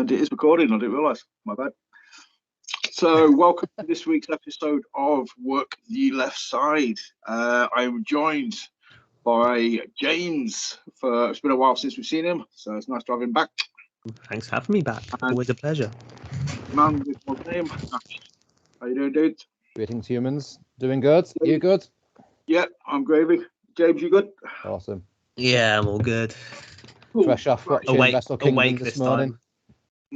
And it is recording, I didn't realise. My bad. So, welcome to this week's episode of Work the Left Side. I'm joined by James. It's been a while since we've seen him, so it's nice to have him back. Thanks for having me back. Always a pleasure. Man with one name. How you doing, dude? Greetings, humans. Doing good? You good? Yeah, I'm gravy. James, you good? Awesome. Yeah, I'm all good. Fresh off watching Wrestle Kingdom this morning. Time.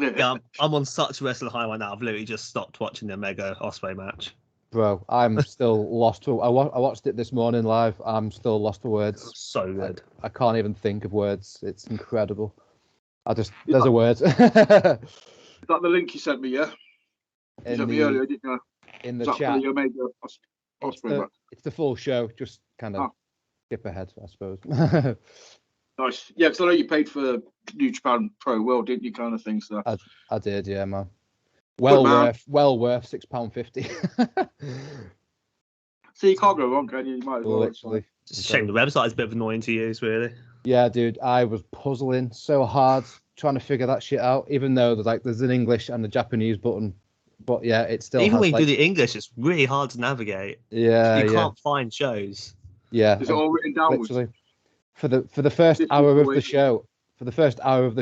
Yeah, I'm on such a wrestle high right now. I've literally just stopped watching the Mega Osprey match. Bro, I'm still lost for. I watched it this morning live. I'm still lost for words. So good. I can't even think of words. It's incredible. There's a word. Is that the link you sent me? Yeah. You sent me earlier, didn't you? In the chat. It's the full show. Just kind of skip ahead, I suppose. Nice. Yeah, because I know you paid for New Japan Pro World, didn't you? Kind of thing. So I did, yeah, man. Well worth £6.50. So you can't go wrong, can you? You might as well. Literally. It's a shame the website is a bit of annoying to use, really. Yeah, dude, I was puzzling so hard trying to figure that shit out, even though there's an English and a Japanese button. But yeah, it still even when you do the English, it's really hard to navigate. Yeah, you can't find shows. Yeah, is it all written down? Literally. For the first hour of the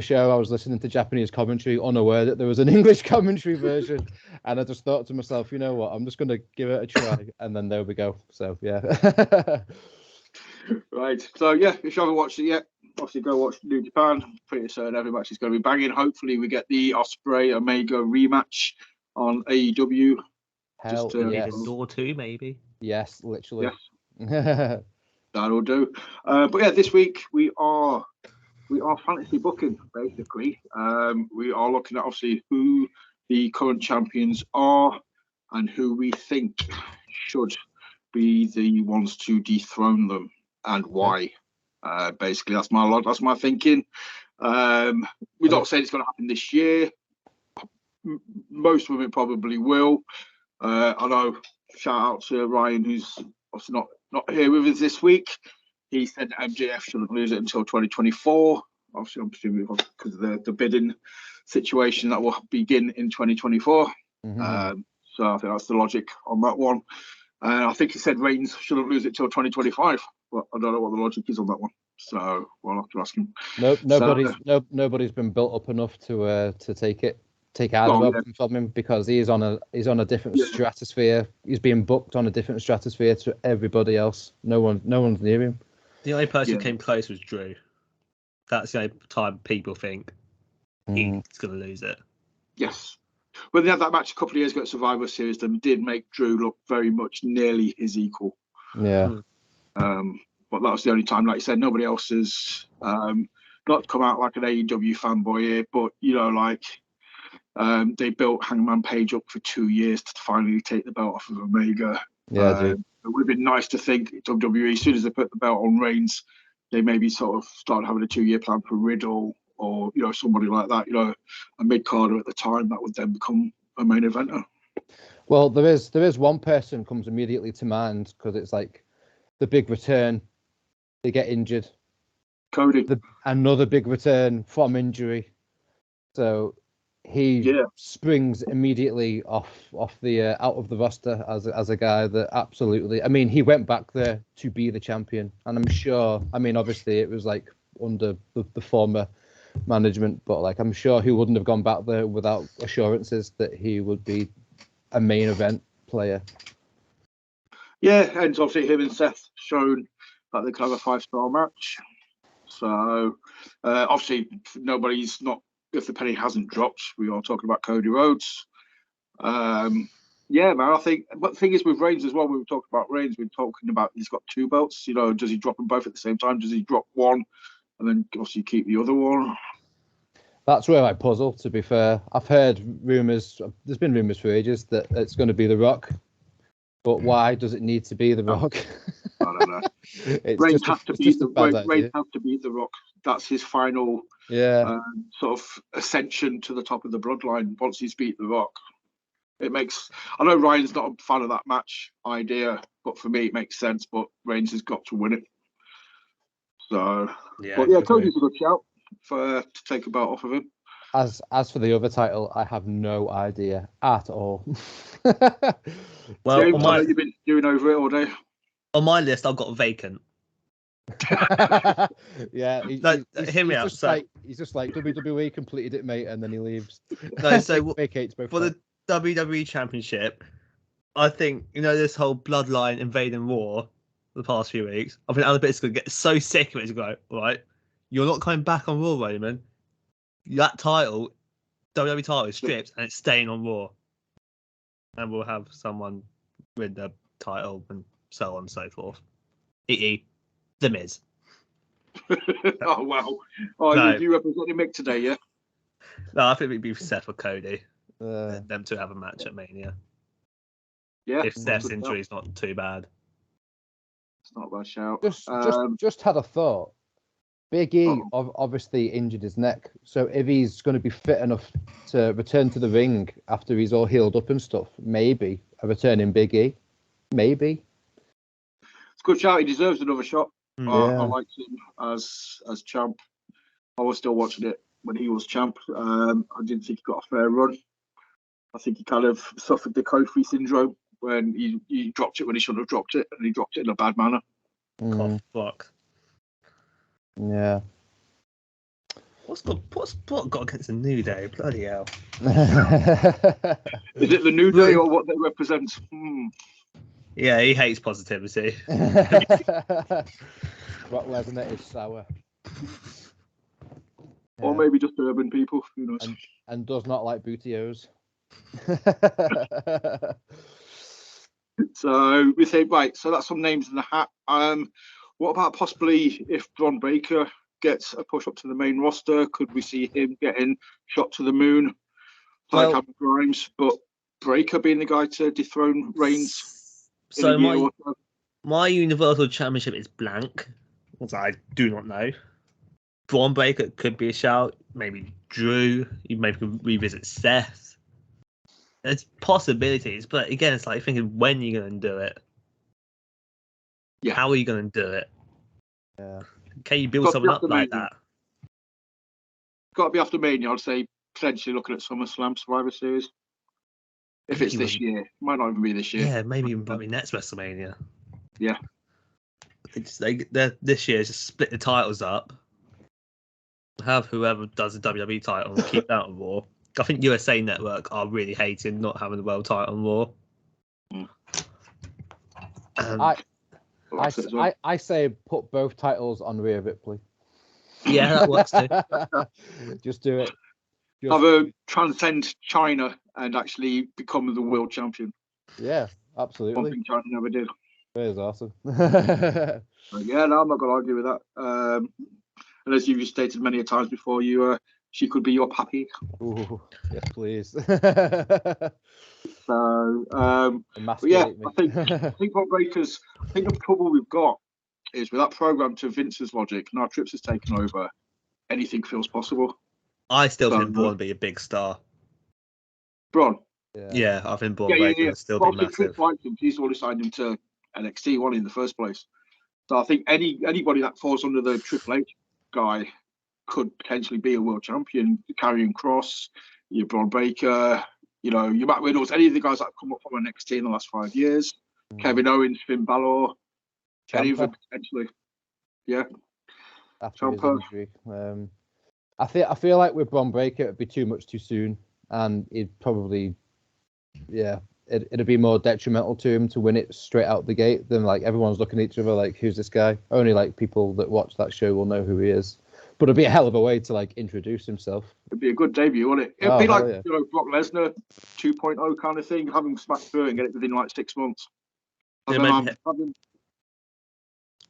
show, I was listening to Japanese commentary, unaware that there was an English commentary version, and I just thought to myself, you know what, I'm just gonna give it a try, and then there we go. So yeah. Right. So yeah, if you haven't watched it yet, obviously go watch New Japan. Pretty certain every match is going to be banging. Hopefully, we get the Osprey Omega rematch on AEW. Hell yes. Door 2, maybe. Yes, literally. Yes. That'll do. But yeah, this week we are fantasy booking basically. We are looking at obviously who the current champions are and who we think should be the ones to dethrone them and why. Basically, that's my thinking. We're not saying it's going to happen this year. Most of it probably will. I know. Shout out to Ryan, who's obviously not here with us this week. He said MJF shouldn't lose it until 2024. Obviously, I'm presuming because of the bidding situation that will begin in 2024. Mm-hmm. So I think that's the logic on that one. I think he said Reigns shouldn't lose it till 2025. But I don't know what the logic is on that one. So we'll have to ask him. Nobody's been built up enough to take out from him, because he's on a different stratosphere. He's being booked on a different stratosphere to everybody else. No one's near him. The only person who came close was Drew. That's the only time people think he's going to lose it. Yes. When they had that match a couple of years ago at Survivor Series, they did make Drew look very much nearly his equal. Yeah. But that was the only time, like you said, nobody else has not come out like an AEW fanboy here, but they built Hangman Page up for 2 years to finally take the belt off of Omega. Yeah, dude. It would have been nice to think WWE, as soon as they put the belt on Reigns, they maybe sort of started having a 2-year plan for Riddle or somebody like that, a mid-carder at the time that would then become a main eventer. Well, there is one person comes immediately to mind, because it's like the big return. They get injured. Cody. Another big return from injury. So he springs immediately off the out of the roster as a guy that absolutely. I mean, he went back there to be the champion, and I'm sure. I mean, obviously it was like under the former management, but I'm sure he wouldn't have gone back there without assurances that he would be a main event player. Yeah, and obviously him and Seth shown that they can have a 5-star match. So obviously nobody's not. If the penny hasn't dropped, we are talking about Cody Rhodes. Yeah, man, I think. But the thing is with Reigns as well, we were talking about Reigns. We're talking about he's got 2 belts. Does he drop them both at the same time? Does he drop one and then obviously keep the other one? That's where I puzzle, to be fair. I've heard rumours. There's been rumours for ages that it's going to be The Rock. But why does it need to be The Rock? I don't know. Reigns has to beat The Rock. That's his final sort of ascension to the top of the bloodline once he's beat The Rock. It makes. I know Ryan's not a fan of that match idea, but for me it makes sense. But Reigns has got to win it. So, Cody's a good shout to take a belt off of him. As for the other title, I have no idea at all. Well, James, I know you've been doing over it all day. On my list, I've got vacant. Yeah, hear me out. He's just like WWE completed it, mate, and then he leaves. No, so vacates both for the WWE Championship, I think this whole bloodline invading Raw the past few weeks. I think Alabama's gonna get so sick of it to go, right, you're not coming back on Raw, Roman. That title, WWE title, is stripped and it's staying on Raw, and we'll have someone win the title and so on and so forth. E.E. The Miz. Oh wow! Oh, no. you representing Mick today, yeah? No, I think it'd be Seth or Cody. Them two have a match at Mania. Yeah. If Seth's injury is not too bad. It's not a bad shout. Just had a thought. Big E obviously injured his neck, so if he's going to be fit enough to return to the ring after he's all healed up and stuff, maybe a return in Big E. Maybe. It's a good shout. He deserves another shot. Yeah. I liked him as champ. I was still watching it when he was champ. I didn't think he got a fair run. I think he kind of suffered the Kofi syndrome when he dropped it when he shouldn't have dropped it, and he dropped it in a bad manner. Fuck. Yeah. What got against the New Day? Bloody hell. Is it the New Day or what they represent? Yeah, he hates positivity. Brock Lesnar is sour. Or maybe just urban people, who knows. And does not like bootios. So we say, right, so that's some names in the hat. What about possibly if Bron Breakker gets a push up to the main roster? Could we see him getting shot to the moon like Cameron Grimes, but Breakker being the guy to dethrone Reigns? So my Universal Championship is blank, which I do not know. Bron Breakker could be a shout. Maybe Drew. You maybe could revisit Seth. There's possibilities, but again, it's like thinking when you're going to do it. Yeah. How are you going to do it? Yeah. Can you build something up like that? Got to be after Mania. I'd say potentially looking at SummerSlam Survivor Series. If it's this year, might not even be this year. Yeah, maybe even probably next WrestleMania. Yeah. This year, just split the titles up. Have whoever does the WWE title and keep that on Raw. I think USA Network are really hating not having the world title on Raw. I say put both titles on Rhea Ripley. Yeah, that works too. Just do it. Have her transcend China and actually become the world champion. Yeah, absolutely. One thing China never did. That is awesome. Yeah, no, I'm not going to argue with that. And as you've stated many times before, she could be your pappy. Ooh, yes, please. So, yeah, I think Bron Breakker's. I think the trouble we've got is with that program to Vince's logic. Now Trips has taken over. Anything feels possible. I still think Braun would be a big star. Braun. Yeah, I think Braun Breakker would still be massive. He's already signed him to NXT, one in the first place. So I think anybody that falls under the Triple H guy could potentially be a world champion. Karrion Kross, your Braun Breakker, your Matt Riddles, any of the guys that have come up from NXT in the last 5 years. Kevin Owens, Finn Balor, any of them potentially. Yeah. After his injury. I feel like with Bron Breakker it'd be too much too soon, and it'd probably, it'd be more detrimental to him to win it straight out the gate than like everyone's looking at each other like, who's this guy? Only like people that watch that show will know who he is. But it'd be a hell of a way to like introduce himself. It'd be a good debut, wouldn't it? It'd be like Brock Lesnar 2.0 kind of thing. Have him smash through and get it within like 6 months.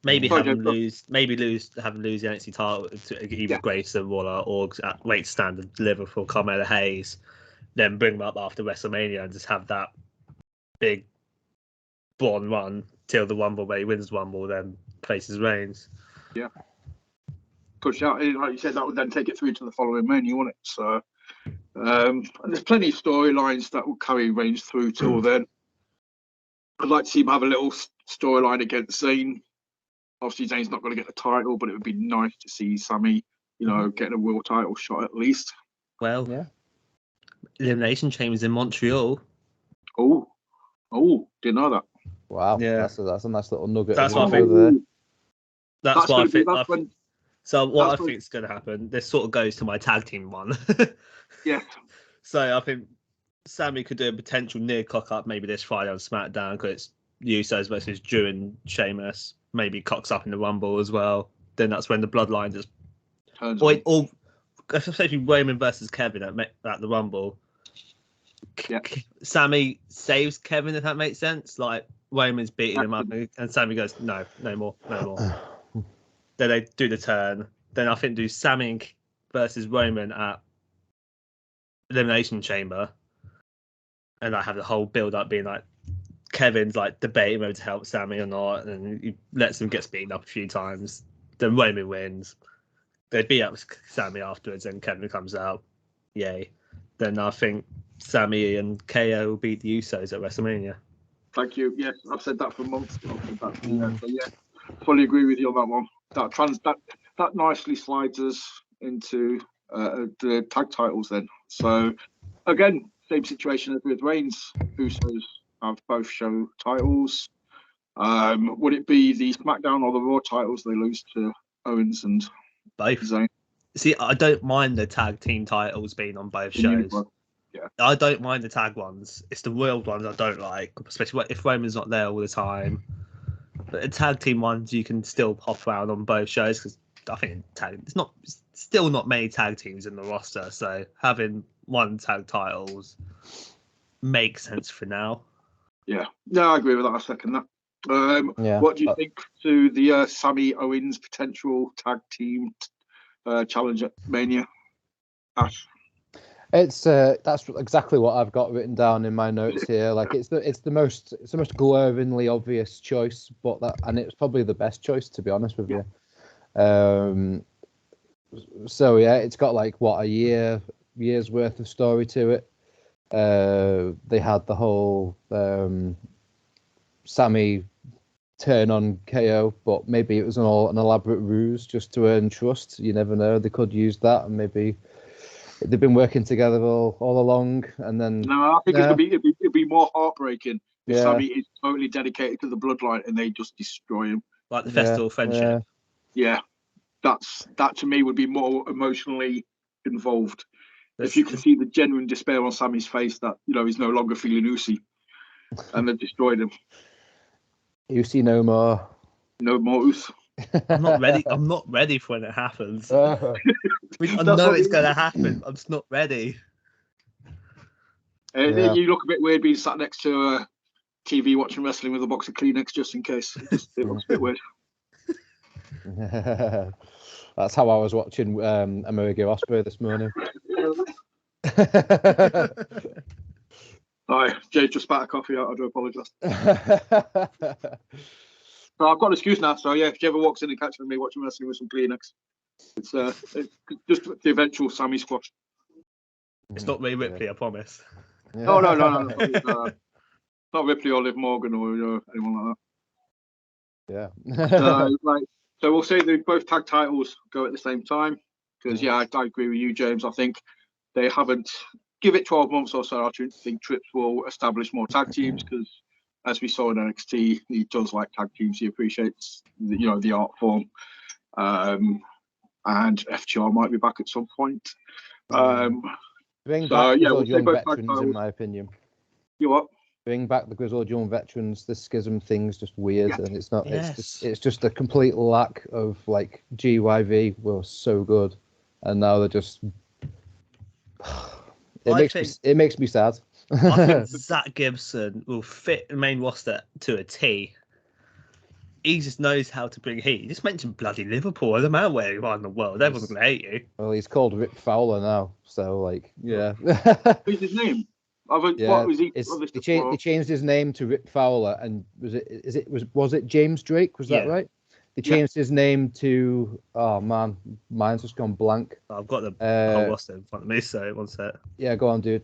Maybe have him lose the NXT title to either Grayson Waller or wait to stand and deliver for Carmella Hayes, then bring him up after WrestleMania and just have that big Braun run till the Rumble where he wins the Rumble, then faces Reigns. Yeah. Good shout. Like you said, that would then take it through to the following Mania, wouldn't it? So, and there's plenty of storylines that will carry Reigns through till then. I'd like to see him have a little storyline against Zayn. Obviously, Zayn's not going to get the title, but it would be nice to see Sammy, getting a world title shot at least. Well, Yeah. Elimination Chambers in Montreal. Oh, didn't know that. Wow. Yeah. That's a nice little nugget. That's of what I info think. there. That's what I think. That's when. So what I that's when- think is going to happen, this sort of goes to my tag team one. Yeah. So I think Sammy could do a potential near cock up maybe this Friday on SmackDown because it's Usos versus Drew and Sheamus. Maybe cocks up in the Rumble as well. Then that's when the Bloodline just Turns or, on. or especially Roman versus Kevin at the Rumble. Yeah. Sammy saves Kevin, if that makes sense. Like Roman's beating him up, and Sammy goes, "No more." Then they do the turn. Then I think do Sammy versus Roman at Elimination Chamber, and I have the whole build up being like Kevin's like debating whether to help Sammy or not, and he lets him get beaten up a few times. Then Roman wins. They beat up Sammy afterwards, and Kevin comes out. Yay! Then I think Sammy and KO will beat the Usos at WrestleMania. Thank you. Yes, I've said that for months. So yeah, fully agree with you on that one. That nicely slides us into the tag titles then. So again, same situation as with Reigns. Usos have both show titles. Would it be the SmackDown or the Raw titles they lose to Owens and Both. Zayn? See, I don't mind the tag team titles being on both shows. Yeah. I don't mind the tag ones. It's the world ones I don't like, especially if Roman's not there all the time. But the tag team ones you can still pop around on both shows because I think it's still not many tag teams in the roster, so having one tag titles makes sense for now. Yeah, no, I agree with that. I second that. What do you think to the Sammy Owens potential tag team challenge at Mania? Ash? It's that's exactly what I've got written down in my notes here. Like it's the most glaringly obvious choice, and it's probably the best choice, to be honest with you. So yeah, it's got like a year's worth of story to it. They had the whole Sammy turn on KO, but maybe it was an elaborate ruse just to earn trust. You never know. They could use that, and maybe they've been working together all along. And then no, I think it'd be more heartbreaking if Sammy is totally dedicated to the Bloodline and they just destroy him, like the Festival of Friendship. Yeah, that to me would be more emotionally involved. If you can see the genuine despair on Sammy's face that he's no longer feeling Usi, and they've destroyed him. Usi no more. No more Us. I'm not ready for when it happens. I know it's going to happen. I'm just not ready. You look a bit weird being sat next to a TV watching wrestling with a box of Kleenex just in case. It looks a bit weird. That's how I was watching Amerigo Ospreay this morning. Sorry, Jay just spat a coffee out. I do apologise. So I've got an excuse now. So yeah, if Jay ever walks in and catches me watching wrestling with some Kleenex, it's just the eventual Sammy squash. It's not Rhea Ripley, I promise. No. Not Ripley or Liv Morgan or anyone like that. So we'll say that both tag titles go at the same time because I agree with you, James. I think they haven't. Give it 12 months or so. I think Trips will establish more tag teams because, as we saw in NXT, he does like tag teams. He appreciates the art form, and FTR might be back at some point. Bring back we'll young veterans, in my opinion. You what? Bring back the grizzled young veterans. The schism thing's just weird, and it's not. Yes. It's just a complete lack of like GYV were so good, and now they're just. It makes me sad. I think Zach Gibson will fit the main roster to a T. He just knows how to bring heat. You just mentioned bloody Liverpool. It doesn't matter where you are in the world. Everyone's going to hate you. Well, he's called Rip Fowler now, so yeah. Who's his name? What was he? They changed his name to Rip Fowler, and was it James Drake? Was that right? They changed his name to man, mine's just gone blank. I've got the whole roster in front of me, so one sec. Yeah, go on, dude.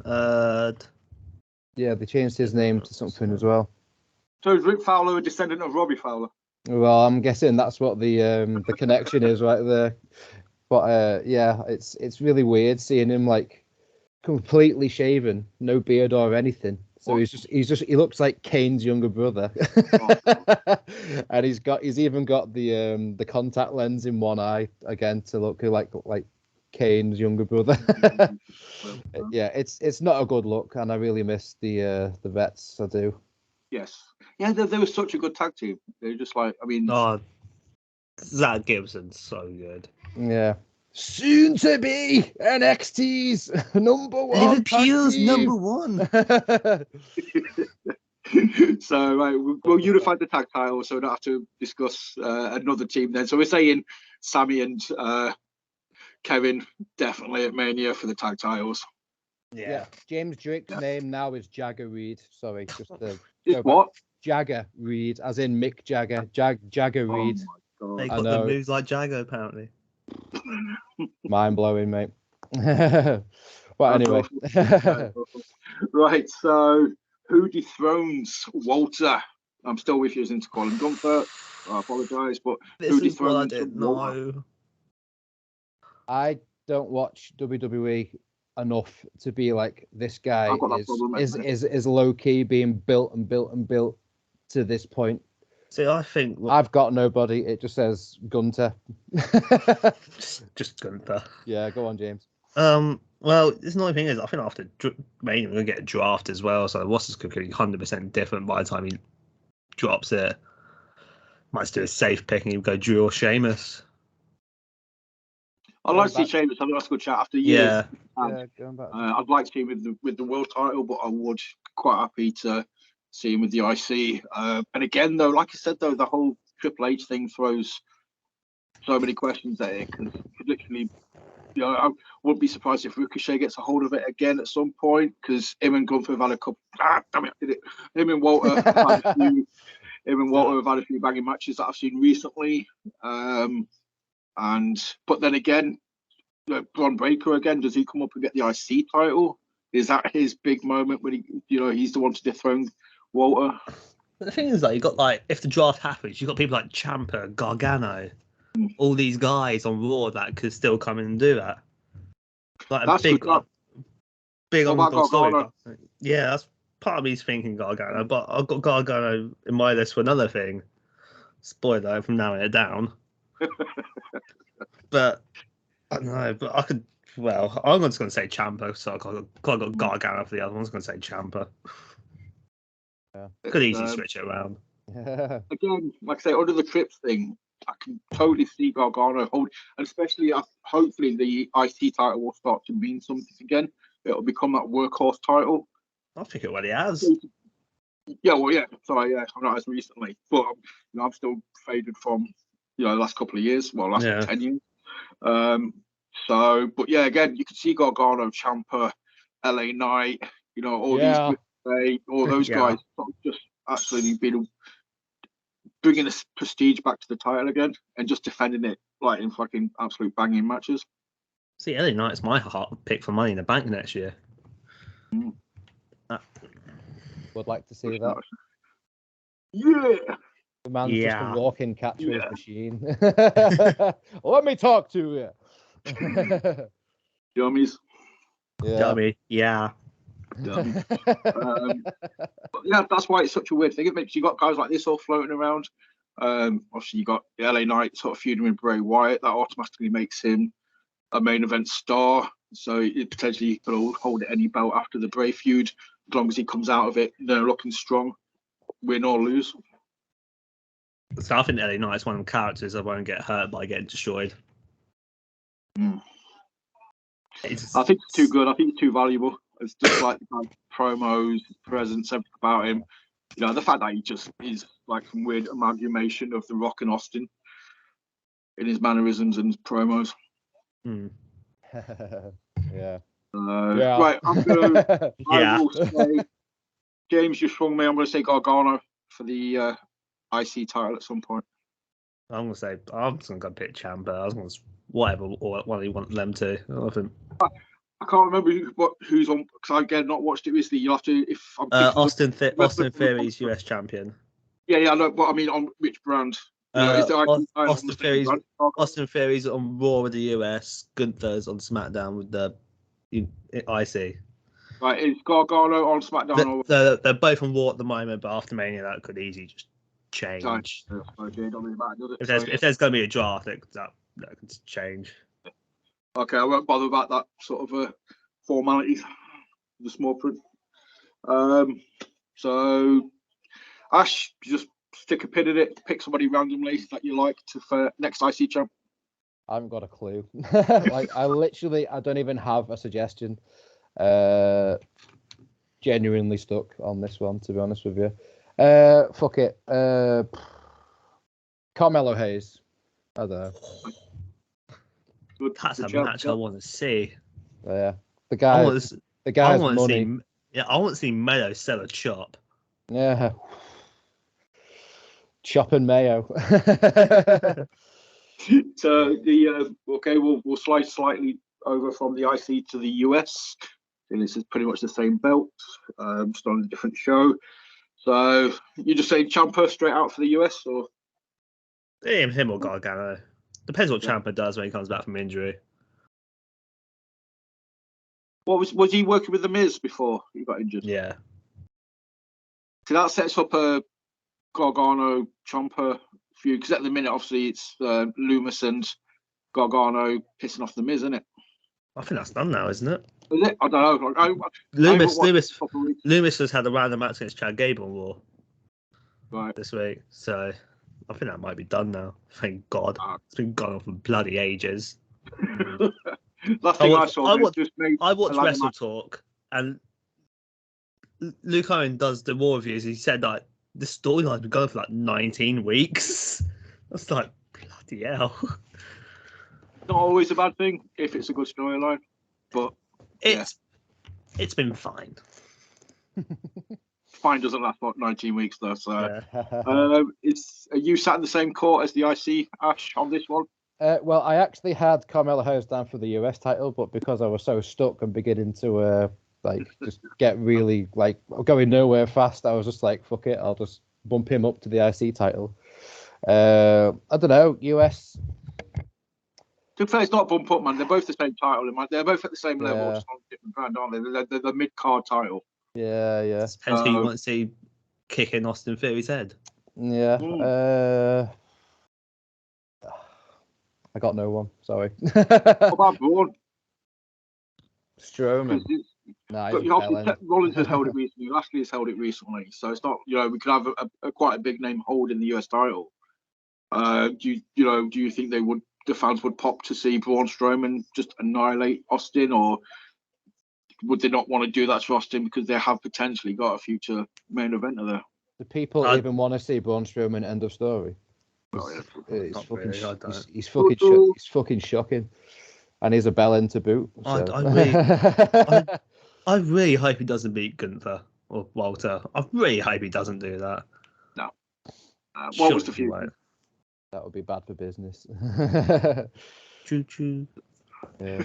Yeah, they changed his name to something as well. So is Rip Fowler a descendant of Robbie Fowler? Well, I'm guessing that's what the connection is right there. But yeah, it's really weird seeing him like completely shaven, no beard or anything. So he looks like Kane's younger brother. And he's even got the contact lens in one eye again to look like Kane's younger brother. Yeah, it's not a good look, and I really miss the vets. I do. Yes. Yeah, they were such a good tag team. They were just like, I mean, Zach Gibson's so good. Yeah. Soon to be NXT's number one. Liverpool's number one. So we'll unify the tag title, so we don't have to discuss another team then. So we're saying Sammy and Kevin definitely at Mania for the tag titles. Yeah. James Drake's name now is Jagger Reed. Sorry, just what? Jagger Reed, as in Mick Jagger. Jagger Reed. They got the moves like Jagger, apparently. Mind blowing, mate. Well, anyway. Right, so who dethrones Walter? I'm still refusing to call him Gunther. I apologise, but who dethrones Walter? I don't watch WWE enough to be like, this guy is low key being built to this point. See, I think I've got nobody. It just says Gunther. just Gunther. Yeah, go on, James. Well, this annoying thing is, I think after Mania, we're gonna get a draft as well. So what's this cookie 100% different by the time he drops it. Might just do a safe pick and you go Drew or Sheamus. I'd like to see Sheamus. I think that's a good chat after years. Going back. I'd like to see him with the world title, but I would quite happy to see him with the IC. And again, though, like I said, though, the whole Triple H thing throws so many questions at it, because literally, I wouldn't be surprised if Ricochet gets a hold of it again at some point, because him and Gunther have had a couple. Damn it, I did it. Him and Walter have had a few. Him and Walter have had a few banging matches that I've seen recently. But then again, Bron Breakker again, does he come up and get the IC title? Is that his big moment when he's the one to dethrone Walter? But the thing is, you got if the draft happens, you've got people like Ciampa, Gargano, all these guys on Raw that could still come in and do that. That's big underdog story. Yeah, that's part of me's thinking Gargano, but I've got Gargano in my list for another thing. Spoiler from narrowing it down. But I don't know, but I could. Well, I'm just going to say Ciampa, so I got Gargano for the other one. I was going to say Ciampa. Yeah. Could easily switch it around. Again, like I say, under the Trips thing, I can totally see Gargano hold, and especially hopefully the IC title will start to mean something again. It'll become that workhorse title. I think it already has. Yeah, well, yeah. Sorry, yeah, I'm not as recently, but I'm still faded from the last couple of years. Well, last 10 years. But yeah, again, you can see Gargano, Ciampa, LA Knight, all these, all those guys just absolutely been bringing this prestige back to the title again and just defending it in fucking absolute banging matches. See, LA Knight's my heart pick for Money in the Bank next year. Would like to see that. Yeah. The man's just a walking catchphrase machine. Let me talk to you. Dummies. Yeah. Dummy. Yeah. Dummy. That's why it's such a weird thing. It makes you got guys like this all floating around. Obviously, you got the LA Knight sort of feuding with Bray Wyatt. That automatically makes him a main event star. So it potentially could hold any belt after the Bray feud, as long as he comes out of it, looking strong, win or lose. So I think LA Knight's one of the characters that won't get hurt by getting destroyed. I think it's too good. I think it's too valuable. It's just like promos, presence, everything about him. The fact that he just is like some weird amalgamation of The Rock and Austin in his mannerisms and promos. Yeah. Right, I'm gonna. I will say, James, you swung me. I'm going to say Gargano for the IC title at some point. I'm just going to go pick Ciampa. I was going to whatever one you want them to. I can't remember who's on, because I've not watched it recently. You have to, if I'm Austin Theory's US champion. Yeah, I know, but I mean on which brand? Austin Theory's on Raw with the US. Gunther's on SmackDown with the IC. Right, is Gargano on SmackDown? They're both on Raw at the moment, but after Mania, that could easily just change. If there's going to be a draft, that could change. Okay, I won't bother about that sort of formality, the small print. So, Ash, just stick a pin in it, pick somebody randomly that you like for next IC champ. I haven't got a clue. I don't even have a suggestion. Genuinely stuck on this one, to be honest with you. Fuck it. Carmelo Hayes. I don't know. That's a match I want to see. Yeah, the guy's money. I want to see Mayo sell a chop. Yeah, chop and Mayo. So we'll slide slightly over from the IC to the US. And this is pretty much the same belt, just on a different show. So you just saying Ciampa straight out for the US, or him or Gargano? Depends what Ciampa does when he comes back from injury. What was he working with the Miz before he got injured? Yeah. So that sets up a Gargano Ciampa feud, because at the minute, obviously, it's Loomis and Gargano pissing off the Miz, isn't it? I think that's done now, isn't it? Is it? I don't know. Loomis has had a random match against Chad Gable on Raw this week, so I think that might be done now. Thank God. It's been gone on for bloody ages. Last thing I saw, I watched Wrestle Talk, and Luke Owen does the Raw reviews. He said that the storyline's been going for like 19 weeks. That's like, bloody hell. Not always a bad thing if it's a good storyline, but it's been fine. Fine doesn't last what 19 weeks though. So, are you sat in the same court as the IC, Ash, on this one? Well, I actually had Carmelo Hayes down for the US title, but because I was so stuck and beginning to just get really going nowhere fast, I was just like, fuck it, I'll just bump him up to the IC title. I don't know, US. To be fair, it's not bump up, man. They're both the same title. They're both at the same level, just on different brand, aren't they? They're the mid-card title. Yeah. Depends who you want to see kicking Austin Theory's head. Yeah. I got no one. Sorry. What about Braun? Strowman. Rollins has held it recently. Lashley has held it recently, so it's not. We could have a quite a big name holding the US title. Do you think the fans would pop to see Braun Strowman just annihilate Austin, or would they not want to do that to Austin because they have potentially got a future main eventer there? Do people even want to see Braun Strowman? End of story. He's fucking shocking, and he's a bellend to boot. So. I really hope he doesn't beat Gunther or Walter. I really hope he doesn't do that. No. What was the future? That would be bad for business. Choo choo. Yeah.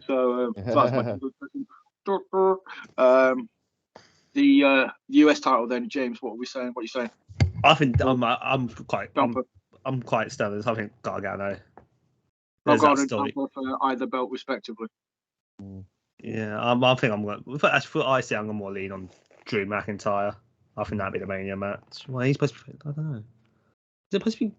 So that's my the US title then, James. What are we saying? What are you saying? I think I'm quite stunned. I think Gargano. Gargano and Ciampa for either belt respectively. Yeah, I think I'm going. As for IC, I'm going to more lean on Drew McIntyre. I think that'd be the Mania match. Well, he's supposed to be. I don't know. Is it supposed to be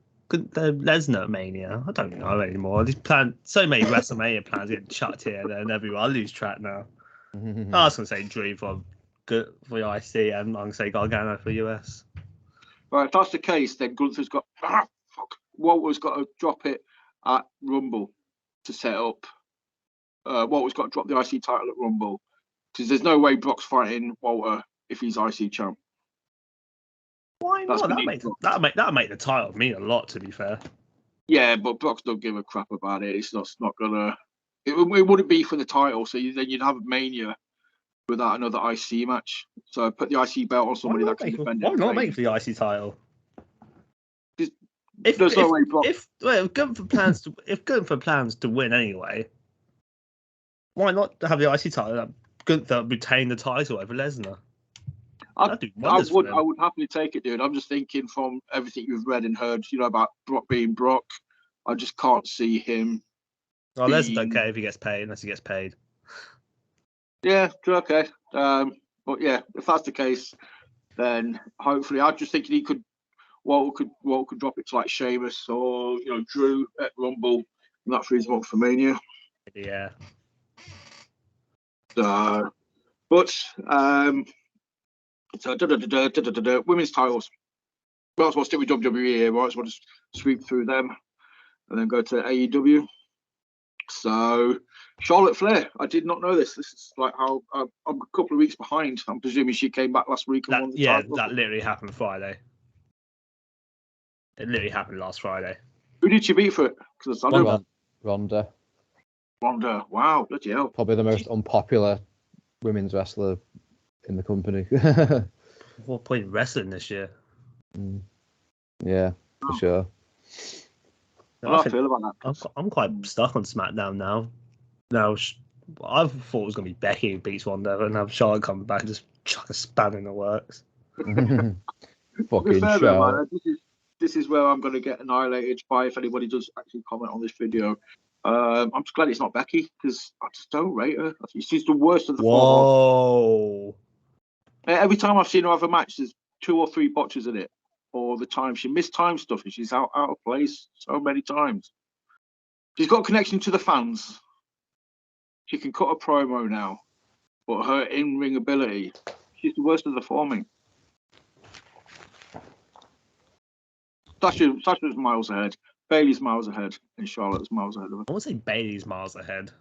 the Lesnar Mania? I don't know anymore. These so many WrestleMania plans getting chucked here and then everywhere. I lose track now. I was going to say Drew for the IC, and I'm going to say Gargano for US. Right, if that's the case, then Gunther's got Walter's got to drop it at Rumble to set up. Walter's got to drop the IC title at Rumble because there's no way Brock's fighting Walter if he's IC champ. Why not? That'll make the title mean a lot. To be fair. Yeah, but Brock don't give a crap about it. It's not gonna. It wouldn't be for the title, so then you'd have Mania without another IC match. So put the IC belt on somebody that can defend it. Why not make for the IC title? If Gunther plans to win anyway, why not have the IC title? Gunther retain the title over Lesnar. I would happily take it, dude. I'm just thinking from everything you've read and heard, about Brock being Brock. I just can't see him. Well, Lesnar don't care if he gets paid unless he gets paid. Yeah, okay. But yeah, if that's the case, then hopefully, I'm just thinking he could. What could drop it to like Sheamus or Drew at Rumble, and that frees him up for Mania. Yeah. But women's titles. Might as well stick with WWE here. Might as well just sweep through them and then go to AEW. So Charlotte Flair, I did not know this. This is like how I'm a couple of weeks behind. I'm presuming she came back last week and won the title. That literally happened Friday. It literally happened last Friday. Who did she beat for it? Because Ronda. Wow, bloody hell. Probably the most unpopular women's wrestler in the company. What point wrestling this year? Yeah, for sure. I feel about that. I'm quite stuck on SmackDown now. Now, I thought it was going to be Becky who beats Ronda, and have Charlotte come back and just chuck a span in the works. Fucking fair, Charlotte. This is where I'm going to get annihilated by if anybody does actually comment on this video. I'm just glad it's not Becky because I just don't rate her. She's the worst of the four. Whoa! Every time I've seen her have a match, there's 2 or 3 botches in it. Or the time she missed time stuff and she's out of place so many times. She's got a connection to the fans. She can cut a promo now, but her in-ring ability, she's the worst of the forming. Sasha's miles ahead. Bailey's miles ahead, and Charlotte's miles ahead of her. I won't say Bailey's miles ahead.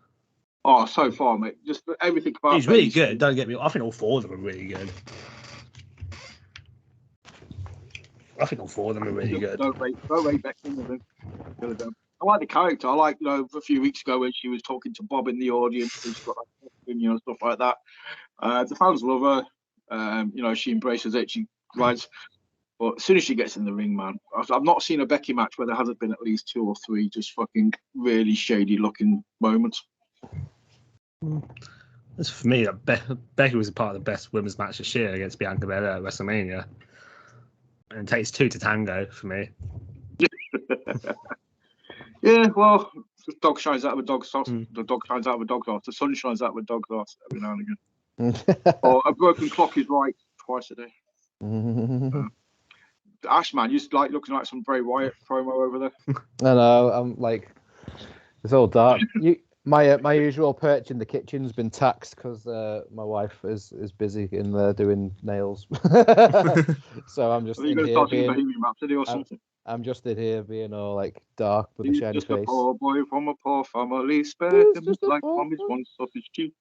Oh, so far, mate. Just everything about. He's really good. Don't get me. I think all 4 of them are really good. I think all 4 of them are really good. Don't rate Becky. I like the character. I like, a few weeks ago when she was talking to Bob in the audience, and she's got that, stuff like that. The fans love her. She embraces it. She rides. But as soon as she gets in the ring, man, I've not seen a Becky match where there hasn't been at least 2 or 3 just fucking really shady looking moments. As for me, Becky was a part of the best women's match this year against Bianca Belair at WrestleMania. And it takes 2 to tango for me. Yeah, well, the dog shines out of a dog's sauce. The dog shines out of a dog's ass. The sun shines out of a dog's ass every now and again. Or a broken clock is right twice a day. Ash, man, you're like looking like some Bray Wyatt promo over there. I know. I'm like, it's all dark. My usual perch in the kitchen's been taxed because my wife is busy in there doing nails. So I'm just in here being. Or something? I'm just in here being all like dark with a shiny just face. A poor boy from a poor family, spare him like mommy's one sausage cheap.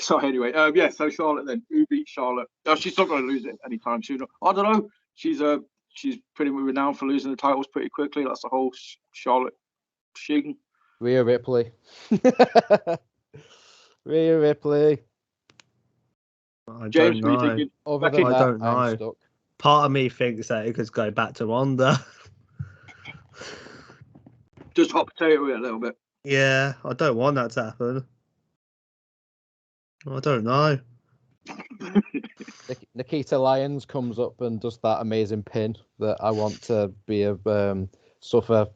So anyway, so Charlotte then. Who beat Charlotte? Oh, she's not going to lose it anytime soon. I don't know. She's pretty much renowned for losing the titles pretty quickly. That's the whole Charlotte shing. Rhea Ripley. Rhea Ripley. James, don't what are you thinking? Other than I that, don't know. I'm stuck. Part of me thinks that it could go back to Ronda. Just hot potato it a little bit. Yeah, I don't want that to happen. I don't know. Nikita Lyons comes up and does that amazing pin that I want to be a suffer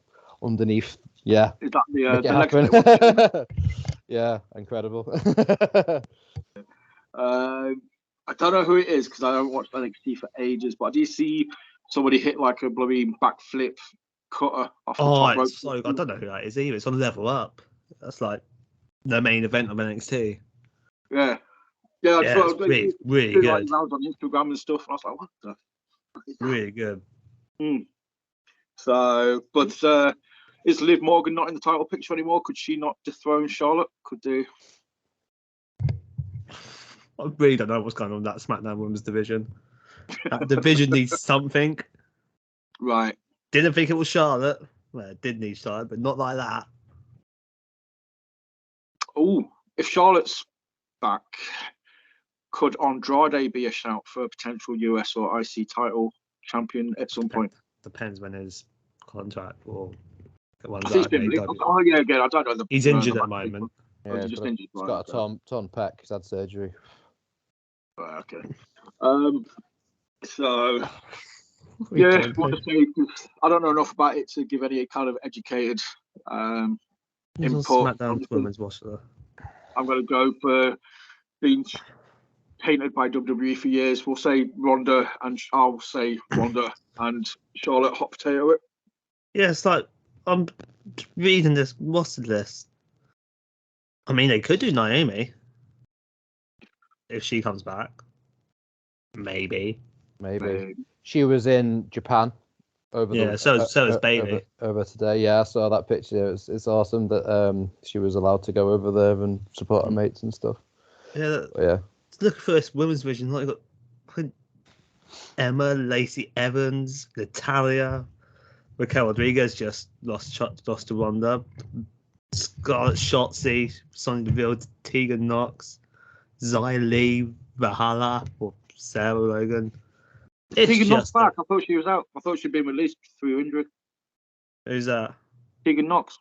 underneath. Yeah. Is that the happen? Yeah, incredible. I don't know who it is because I haven't watched NXT for ages, but I do see somebody hit like a bloody backflip cutter off the top rope. So, I don't know who that is either. It's on Level Up. That's like the main event of NXT. Yeah, it's really good. Like, on Instagram and stuff, and I was like, what the fuck is that? Really good. So, but is Liv Morgan not in the title picture anymore? Could she not dethrone Charlotte? Could they? I really don't know what's going on in that SmackDown Women's division. That division needs something. Right. Didn't think it was Charlotte. Well, it did need Charlotte, but not like that. Oh, if Charlotte's back, could Andrade be a shout for a potential US or IC title champion at some point? Depends when his contract or again, I don't know. He's injured at the moment. Yeah, he's just injured. He's got a torn pec. He's had surgery. Right, okay. So yeah, what to say? I don't know enough about it to give any kind of educated input. SmackDown Women's roster. I'm going to go for being painted by WWE for years. We'll say Ronda, and I'll say Ronda and Charlotte hot potato it. Yeah, it's like I'm reading this roster list. I mean, they could do Naomi if she comes back. Maybe. She was in Japan over so is Bailey over today. Yeah, I saw that picture. It's awesome that she was allowed to go over there and support her mates and stuff. Yeah. Look for this women's division. Like you got Emma, Lacey Evans, Natalia, Raquel Rodriguez just lost to Ronda. Scarlett Shotzi, Sonya Deville, Tegan Knox, Xia Li, Valhalla, or Sarah Logan. Tegan Knox back. I thought she was out. I thought she'd been released through injury. Who's that? Tegan Knox.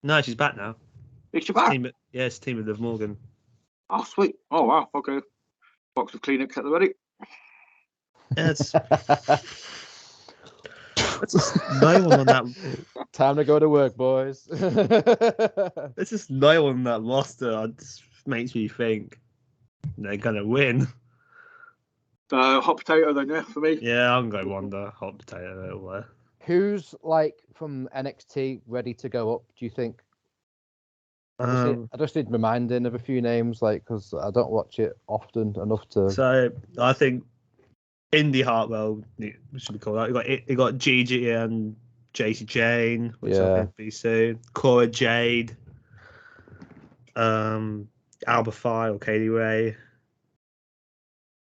No, she's back now. Is she back? It's team with Liv Morgan. Oh, sweet. Oh, wow. Okay. Box of Kleenex at the ready. Yeah, it's just no one on that. Time to go to work, boys. There's just no one on that roster. It just makes me think they're gonna win. Hot potato then, yeah, for me. Yeah, I'm going Ronda. Hot potato. Who's like from NXT ready to go up? Do you think? I just need reminding of a few names, like because I don't watch it often enough to. So I think Indy Hartwell should be called out. You got Gigi and JC Jane, which I think will be soon. Cora Jade, Alba Phi or Kaylee Ray.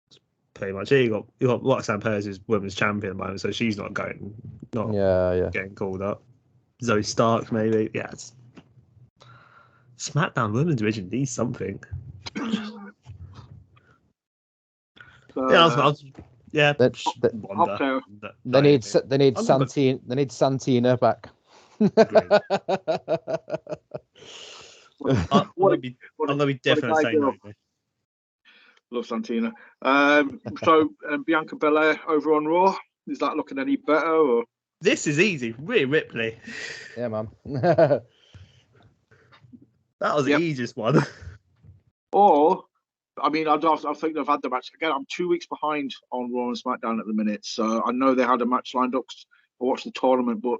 That's pretty much it. You got Roxanne Perez is women's champion at the moment, so she's not getting called up. Zoe Stark maybe. Yeah. SmackDown Women's Division needs something. They need Santina back. I'm gonna be different saying no. Love Santina. Bianca Belair over on Raw. Is that looking any better? Or this is easy. Rhea Ripley. Yeah, man. That was the easiest one. Or, I mean, I think they've had the match. Again, I'm 2 weeks behind on Raw and SmackDown at the minute. So I know they had a match lined up. I watched the tournament, but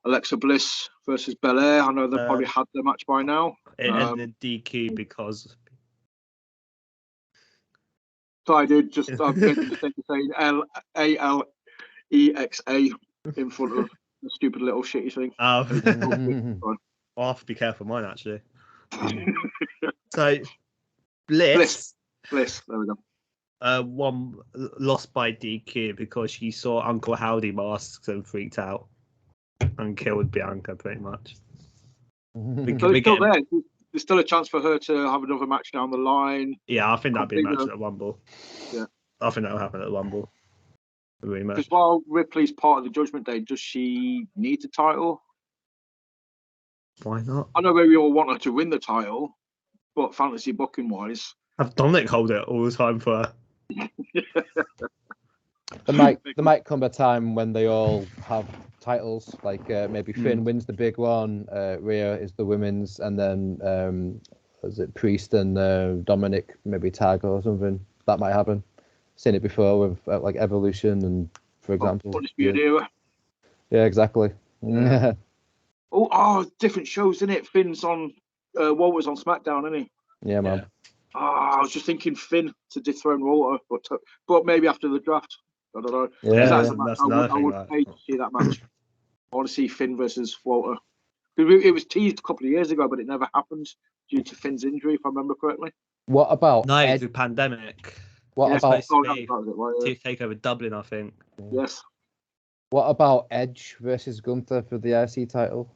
Alexa Bliss versus Belair, I know they probably had the match by now. It ended DQ because... Sorry, dude. I'm saying ALEXA in front of the stupid little shitty thing. Oh. I'll have to be careful mine, actually. So, Bliss. There we go. One lost by DQ because she saw Uncle Howdy masks and freaked out and killed Bianca, pretty much. There's still a chance for her to have another match down the line. Yeah, I think that'd be a match at Rumble. Yeah. I think that'll happen at Rumble. Because while Ripley's part of the Judgment Day, does she need the title? Why not? I know we all want her to win the title, but fantasy booking wise, have Dominic hold it all the time for her. There might come a time when they all have titles, like maybe Finn wins the big one, Rhea is the women's, and then is it Priest and Dominic maybe tag or something. That might happen. Seen it before with like Evolution and, for example. Yeah, exactly. Yeah. Oh, different shows, isn't it? Finn's on, Walter's on SmackDown, isn't he? Yeah, man. Yeah. I was just thinking Finn to dethrone Walter, but maybe after the draft. I don't know. Yeah, that's another thing. I would pay to see that match. I want to see Finn versus Walter. It was teased a couple of years ago, but it never happened due to Finn's injury, if I remember correctly. What about the pandemic? Take over Dublin, I think. Yes. What about Edge versus Gunther for the IC title?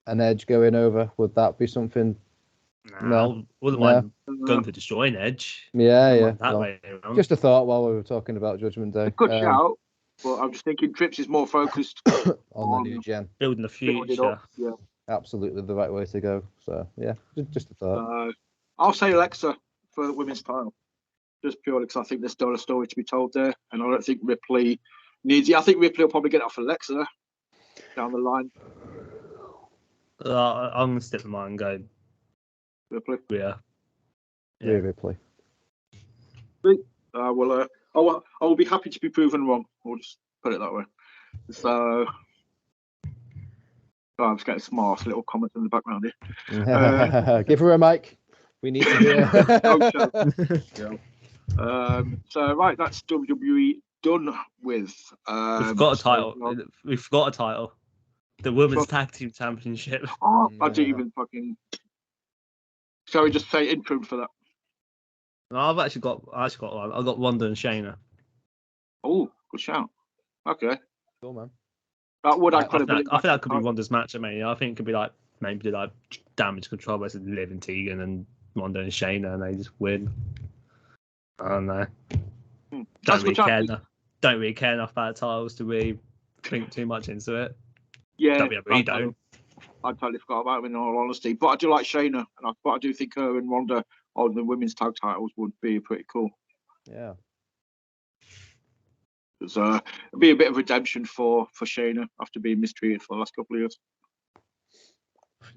And Edge going over, would that be something? No, wouldn't mind Gunther destroying Edge. Yeah. Way around. Just a thought while we were talking about Judgment Day. Good shout, but I'm just thinking Trips is more focused on the new gen, building the future. Yeah, absolutely the right way to go. So yeah, just a thought. I'll say Alexa for the women's title. just purely because I think there's still a story to be told there, and I don't think Ripley needs it. I think Ripley will probably get it off Alexa down the line. I'm gonna stick with mine and go Ripley. Yeah. Ripley. I will be happy to be proven wrong. We'll just put it that way. So, I'm just getting smart little comments in the background here. Give her a mic. We need to hear. So right, that's WWE done with. We've got a title. We've got a title. The Women's Tag Team Championship. Oh, I didn't even fucking. Shall we just say interim for that? No, I've got one. I've got Ronda and Shayna. Oh, good shout. Okay. Cool, man. That would I think that could be Ronda's match at Mania. I think it could be like maybe like Damage Control versus Liv and Tegan and Ronda and Shayna, and they just win. I don't know. Don't really care enough about titles to really think too much into it. Yeah, WWE don't. I totally forgot about him in all honesty, but I do like Shayna, but I do think her and Ronda on the women's tag titles would be pretty cool. Yeah. It'd be a bit of redemption for Shayna after being mistreated for the last couple of years.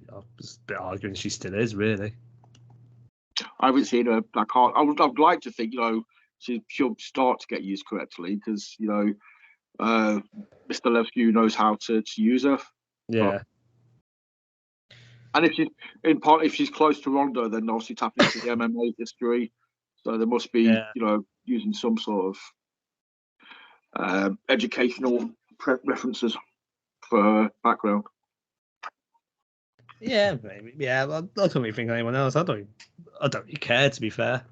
I was a bit arguing she still is, really. I haven't seen her. I'd like to think, she'll start to get used correctly because, Mr. Levesque knows how to use her. Yeah. And if she's close to Ronda, then obviously tapping into the MMA history. So there must be, using some sort of educational references for background. Yeah, maybe. Yeah, I don't really think anyone else. I don't really care, to be fair.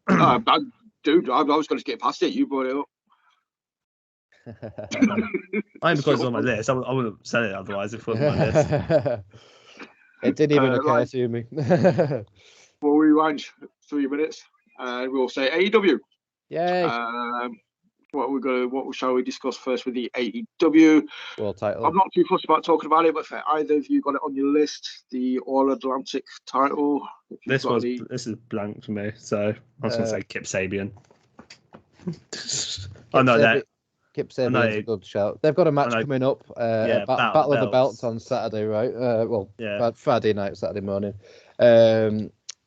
I was going to get past it. You brought it up. Because it's on my list. I wouldn't have said it otherwise if it wasn't on my list. It didn't even occur to me. We'll rewind 3 minutes and we'll say AEW. Yay. What shall we discuss first with the AEW world title? I'm not too fussed about talking about it, but for either of you got it on your list, the All Atlantic title. This is blank for me, so I was going to say Kip Sabian. I know that. Kip Sabian's a good shout. They've got a match coming up. Battle of the Belts on Saturday, right? Friday night, Saturday morning.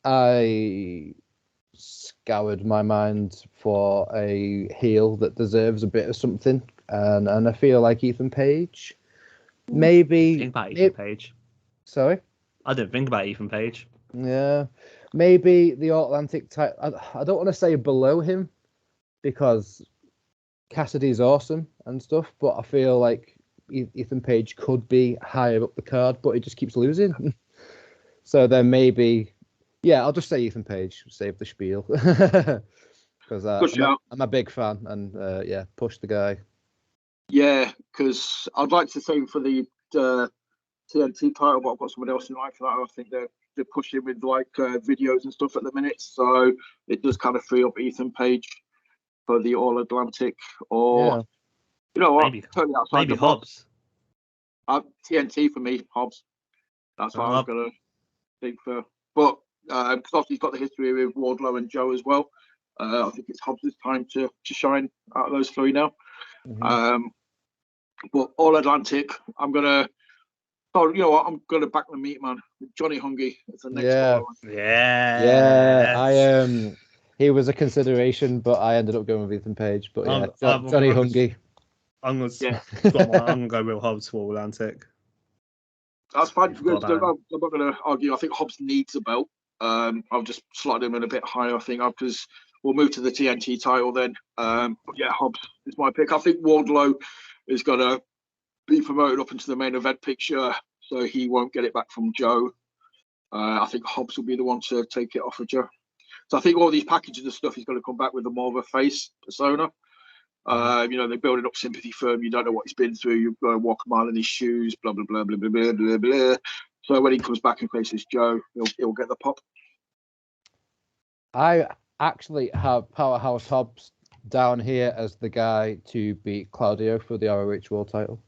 I scoured my mind for a heel that deserves a bit of something, and I feel like Ethan Page. Maybe. Think about Ethan Page. Sorry? I didn't think about Ethan Page. Yeah. Maybe the Atlantic title. I don't want to say below him because Cassidy's awesome and stuff, but I feel like Ethan Page could be higher up the card, but he just keeps losing. So then maybe, I'll just say Ethan Page, save the spiel. Because I'm a big fan, and push the guy. Yeah, because I'd like to say for the TNT title, but I've got someone else in line for that. I think they're pushing with videos and stuff at the minute, so it does kind of free up Ethan Page for the All Atlantic, or you know what, totally outside maybe Hobbs. TNT for me, Hobbs. That's what I was gonna think for, but because obviously he's got the history with Wardlow and Joe as well. I think it's Hobbs' time to shine out of those three now. Mm-hmm. But All Atlantic, I'm gonna back the meat man. Johnny Hungy is the next one. Yeah. He was a consideration, but I ended up going with Ethan Page. But Johnny Hungy. I'm gonna go with Hobbs for All Atlantic. That's fine. I'm not gonna argue. I think Hobbs needs a belt. I'll just slide him in a bit higher. I think because we'll move to the TNT title then. But Hobbs is my pick. I think Wardlow is gonna be promoted up into the main event picture, so he won't get it back from Joe. I think Hobbs will be the one to take it off of Joe. So I think all these packages of stuff, he's going to come back with a more of a face persona. They're building up sympathy for him. You don't know what he's been through. You've got to walk a mile in his shoes, blah, blah, blah, blah, blah, blah, blah, blah. So when he comes back and faces Joe, he'll get the pop. I actually have Powerhouse Hobbs down here as the guy to beat Claudio for the ROH World title.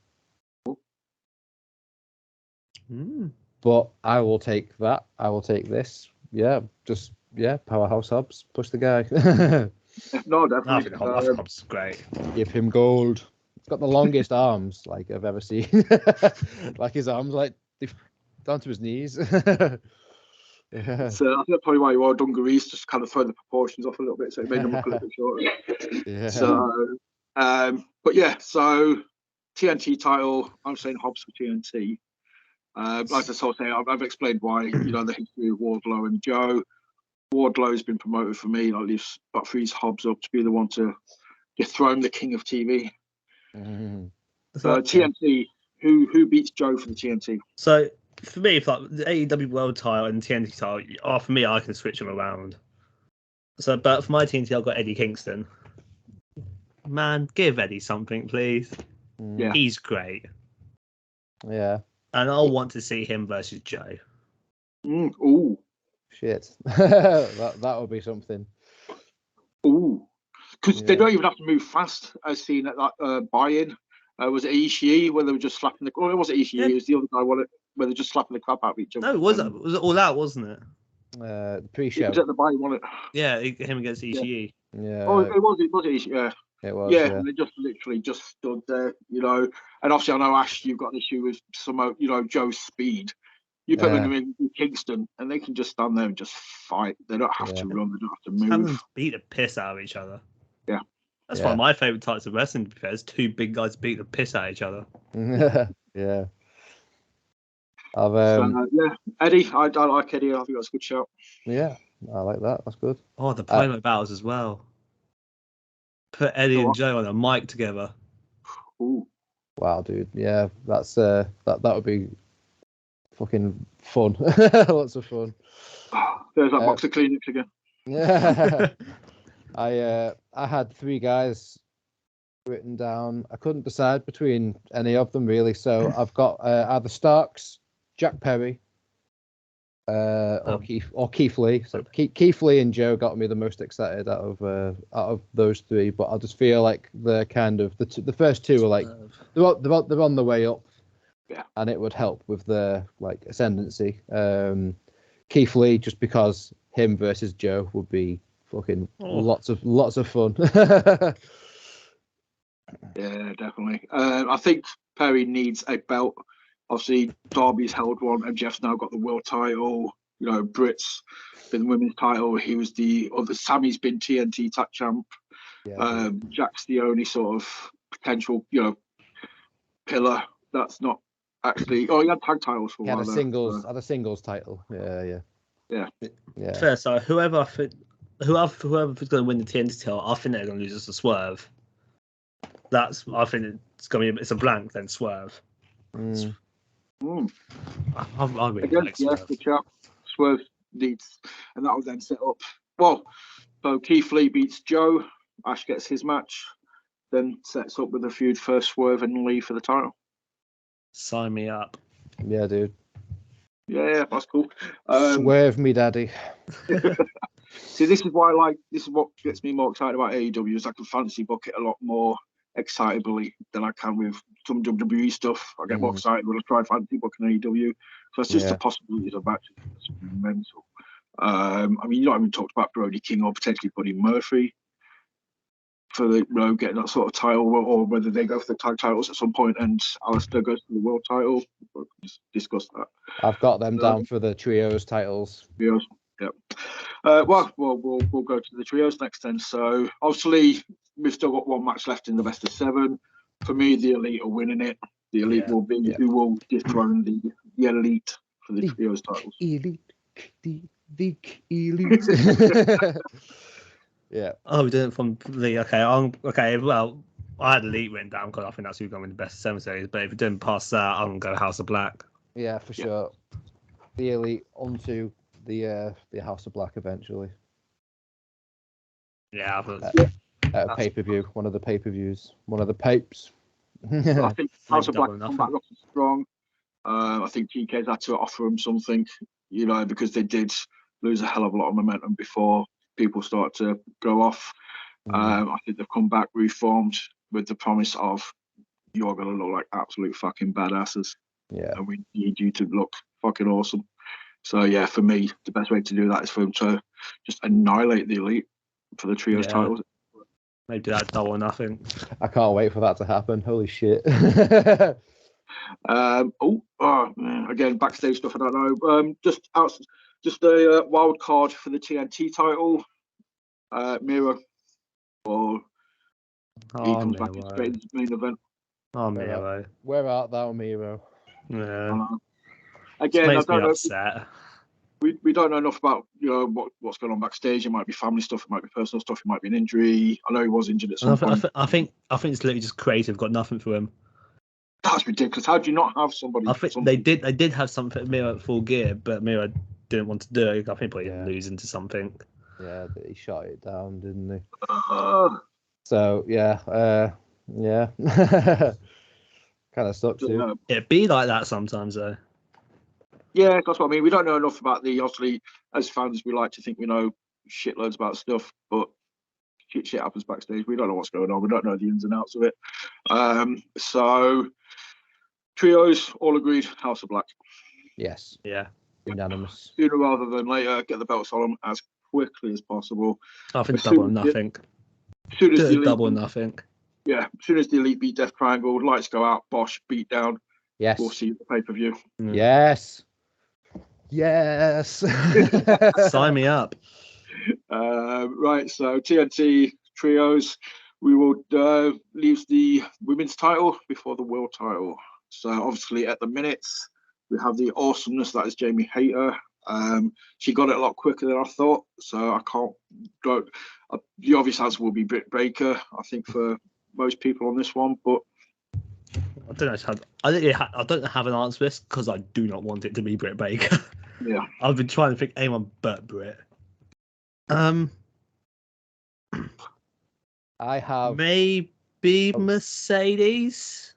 But I will take that. I will take this. Powerhouse Hobbs. Push the guy. No, I think definitely. Hobbs is great. Give him gold. He's got the longest arms like I've ever seen. Like his arms like down to his knees. Yeah. So I think that's probably why you wore dungarees, just kind of throw the proportions off a little bit, so it made them look a little bit shorter. Yeah. So, but yeah, so TNT title, I'm saying Hobbs for TNT. Like I sort of say, I've explained why, the history of Wardlow and Joe. Wardlow's been promoted for me. That frees Hobbs up to be the one to dethrone the king of TV. Mhm. TNT, who beats Joe for the TNT? So for me, if like the AEW World Title and TNT title, for me, I can switch them around. So, but for my TNT, I've got Eddie Kingston. Man, give Eddie something, please. Yeah. He's great. Yeah. And I'll want to see him versus Joe. Ooh. Shit. that would be something. Ooh. Because they don't even have to move fast, as seen at that buy-in. Was it Ishii where they were just slapping the... Oh, it wasn't Ishii. It was the other guy where they were just slapping the crap out of each other. No, it was All Out, wasn't it? The pre-show. It was at the buy-in, wasn't it? Yeah, him against Ishii. Yeah. Oh, it was Ishii, yeah. It was, yeah. And they just literally just stood there, And obviously I know, Ash, you've got an issue with some, Joe's speed. You put them in Kingston, and they can just stand there and just fight. They don't have to run. They don't have to move. Have them beat the piss out of each other. Yeah. That's one of my favourite types of wrestling, to be fair. Is two big guys beat the piss out of each other. Yeah. Eddie, I like Eddie. I think that's a good shout. Yeah, I like that. That's good. Oh, the promo battles as well. Put Eddie and Joe on a mic together. Ooh. Wow, dude. Yeah, that's that would be fucking fun. Lots of fun. There's that box of Kleenex again. Yeah. I had 3 guys written down. I couldn't decide between any of them really, so I've got either Starks, Jack Perry, or Keith Lee. So Keith Lee and Joe got me the most excited out of those 3, but I just feel like they're kind of the first 2 are like they're on the way up, and it would help with their like ascendancy. Keith Lee, just because him versus Joe would be fucking lots of fun. Yeah, definitely. I think Perry needs a belt. Obviously, Darby's held one, and Jeff's now got the world title. Britt's been women's title. He was the other. Sammy's been TNT tag champ. Yeah, Jack's the only sort of potential, pillar that's not actually. Oh, he had tag titles for a while. Had a singles title. Yeah. Fair. So whoever's going to win the TNT title, I think they're going to lose us to Swerve. I think it's a blank then Swerve. I really like Swerve. Swerve needs, and that will then set up. Well, so Keith Lee beats Joe. Ash gets his match, then sets up with a feud for Swerve and Lee for the title. Sign me up. Yeah, dude. Yeah, that's cool. Swerve me, daddy. See, this is what gets me more excited about AEW is I can fantasy book it a lot more excitably than I can with some WWE stuff. I get more excited when I try fantasy booking AEW. So it's just the possibilities of matches. It's mental. You not even talked about Brody King or potentially Buddy Murphy for the getting that sort of title, or whether they go for the tag titles at some point and Alistair goes for the world title. We'll just discuss that. I've got them down for the trios titles. Trios, yeah. We'll go to the trios next then. So obviously we've still got one match left in the best of 7. For me, the Elite are winning it. The Elite will be who will dethrone the Elite for the trios titles. The Elite. Yeah. Oh, we did it from the okay. Well, I had Elite written down because I think that's who's going to win the best of 7 series. But if we didn't pass that, I'm going to go House of Black. Yeah, for sure. The Elite onto the House of Black eventually. Yeah, at a pay-per-view, one of the pay-per-views, one of the papes. I think House of Black come back up strong. I think TK's had to offer them something, because they did lose a hell of a lot of momentum before people start to go off. I think they've come back reformed with the promise of you're going to look like absolute fucking badasses. Yeah. And we need you to look fucking awesome. So, yeah, for me, the best way to do that is for them to just annihilate the Elite. for the trios titles. Maybe do that double or nothing. I can't wait for that to happen. Holy shit. Again, backstage stuff. I don't know. Just a wild card for the TNT title. Miro, or he comes back into the main event. Oh, Miro. Where art thou, Miro? Yeah. Again, makes I don't me know. upset. We don't know enough about what's going on backstage. It might be family stuff. It might be personal stuff. It might be an injury. I know he was injured at some point. I think it's literally just creative. Got nothing for him. That's ridiculous. How do you not have somebody? I think they did have something Miro at Full Gear, but Miro didn't want to do it. I think probably losing to something. Yeah, he shot it down, didn't he? So yeah. Kind of sucks too. It'd be like that sometimes, though. Yeah, that's what I mean. We don't know enough about obviously, as fans, we like to think we know shitloads about stuff, but shit happens backstage. We don't know what's going on. We don't know the ins and outs of it. So, trios, all agreed, House of Black. Yes. Yeah. Unanimous. Sooner rather than later, get the belts on them as quickly as possible. I think double or nothing. Double or nothing. Yeah, as soon as the Elite beat Death Triangle, lights go out, Bosch, beat down. Yes. We'll see the pay-per-view. Yes. Sign me up. Right, so TNT trios, we will leave the women's title before the world title. So obviously at the minutes, we have the awesomeness that is Jamie Hayter. She got it a lot quicker than I thought, so I can't go. The obvious answer will be Britt Baker, I think, for most people on this one, but I don't know. I don't have an answer for this because I do not want it to be Britt Baker. Yeah, I've been trying to think anyone but Britt. I have maybe Mercedes.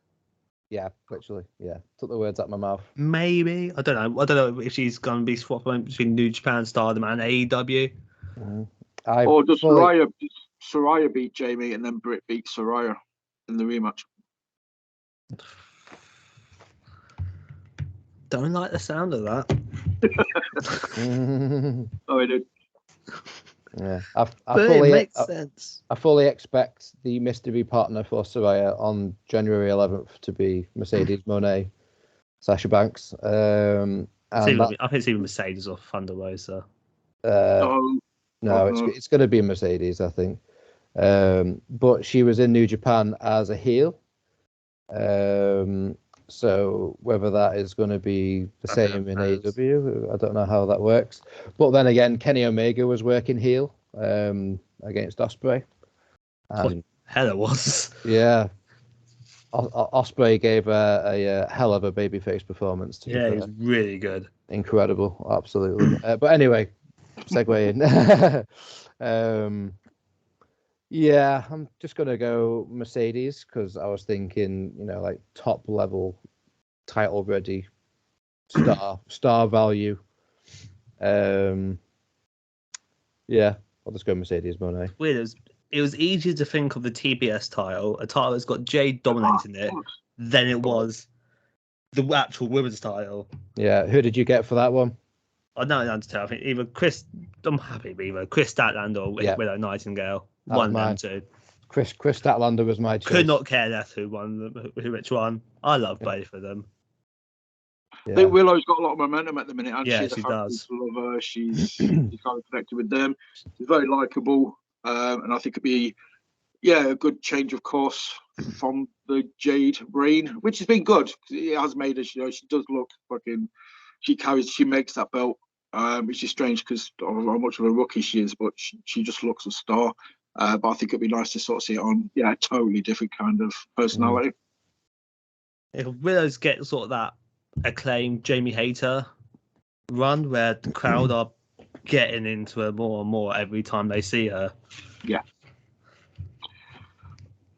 Yeah, literally. Yeah, took the words out of my mouth. Maybe I don't know. I don't know if she's going to be swapping between New Japan Stardom and AEW. Or does Soraya beat Jamie and then Britt beat Soraya in the rematch? Don't like the sound of that. Oh, I did. Yeah, it makes sense. I fully expect the mystery partner for Soraya on January 11th to be Mercedes Moné, Sasha Banks. I think it's even Mercedes or Thunder Rosa. No, it's going to be Mercedes, I think. But she was in New Japan as a heel. So whether that is going to be the same in AEW, I don't know how that works. But then again, Kenny Omega was working heel against Ospreay. And hell it was. Yeah. Ospreay gave a hell of a babyface performance. Yeah, he was really good. Incredible, absolutely. But anyway, segue in. Yeah, I'm just gonna go Mercedes because I was thinking, like top level, title ready, star value. Yeah, I'll just go Mercedes Moné. Weird. It was easier to think of the TBS title, a title that's got Jade dominating it, than it was the actual women's title. Yeah, who did you get for that one? I don't know to tell. I think either Chris. I'm happy with either Chris Statlander or Willow Nightingale. One of them two. Chris Statlander was my choice. Could not care less which one. I love both of them. Yeah. I think Willow's got a lot of momentum at the minute, and she does. Love her. She's kind of connected with them. She's very likable, and I think it'd be a good change of course from the Jade reign, which has been good. It has made her. She does look fucking. She makes that belt, which is strange because of how much of a rookie she is, but she just looks a star. But I think it'd be nice to sort of see it on, a totally different kind of personality. If Willow's get sort of that acclaimed Jamie Hayter run where the crowd are getting into her more and more every time they see her. Yeah.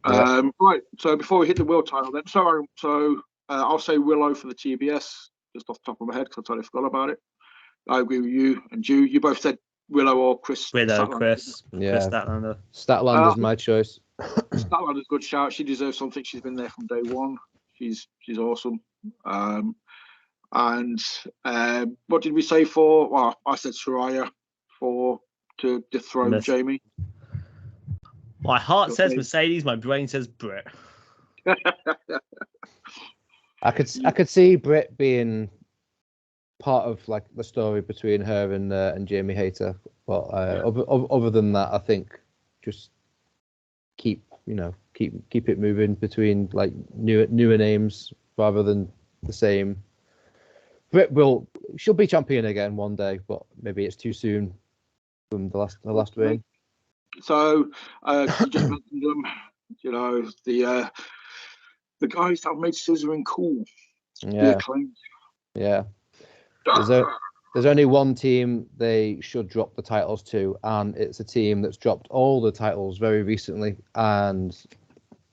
Right. So before we hit the world title, then, so I'll say Willow for the TBS. Just off the top of my head, because I totally forgot about it. I agree with you and you. You both said Willow or Chris. Chris. Yeah. Chris Statlander. Statlander's my choice. Statlander's a good shout. She deserves something. She's been there from day one. She's awesome. And what did we say for? Well, I said Soraya to dethrone Jamie. My heart says Mercedes, my brain says Britt. I could see Britt being part of like the story between her and Jamie Hayter, but other than that, I think just keep it moving between like newer names rather than the same. Britt she'll be champion again one day, but maybe it's too soon from the last reign. So you just mentioned them, the guys that made Scissoring cool. Yeah. There's only one team they should drop the titles to, and it's a team that's dropped all the titles very recently, and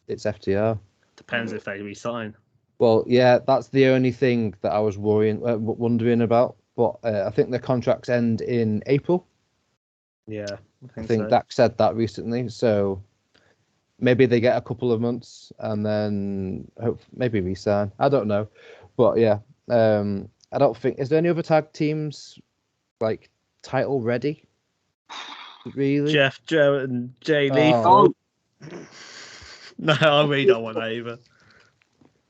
it's FTR. Depends if they resign. Well, yeah, that's the only thing that I was wondering about. But I think their contracts end in April. Yeah, I think so. Dak said that recently. So maybe they get a couple of months and then maybe resign. I don't know, but yeah, I don't think. Is there any other tag teams like title ready? Really? Jeff Jarrett and Jay Lethal. Oh. No, I really don't want that either.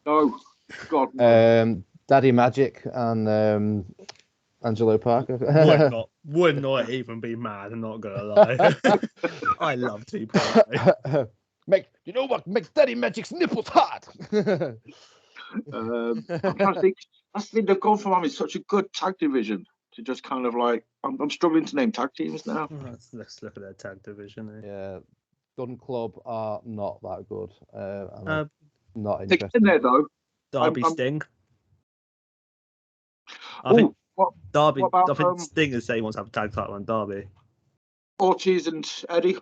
No, God. No. Daddy Magic and Angelo Parker. would not even be mad. I'm not gonna lie. I love 2.0. Make Daddy Magic's nipples hot. I'm trying to think. That's the thing, they've gone from having such a good tag division to just kind of like I'm struggling to name tag teams now. Let's look at their tag division. Yeah, Gun Club are not that good. Not interested. They're in there though. Darby Sting. I think Darby. I think Sting is saying he wants to have a tag title on Darby. Ortiz and Eddie.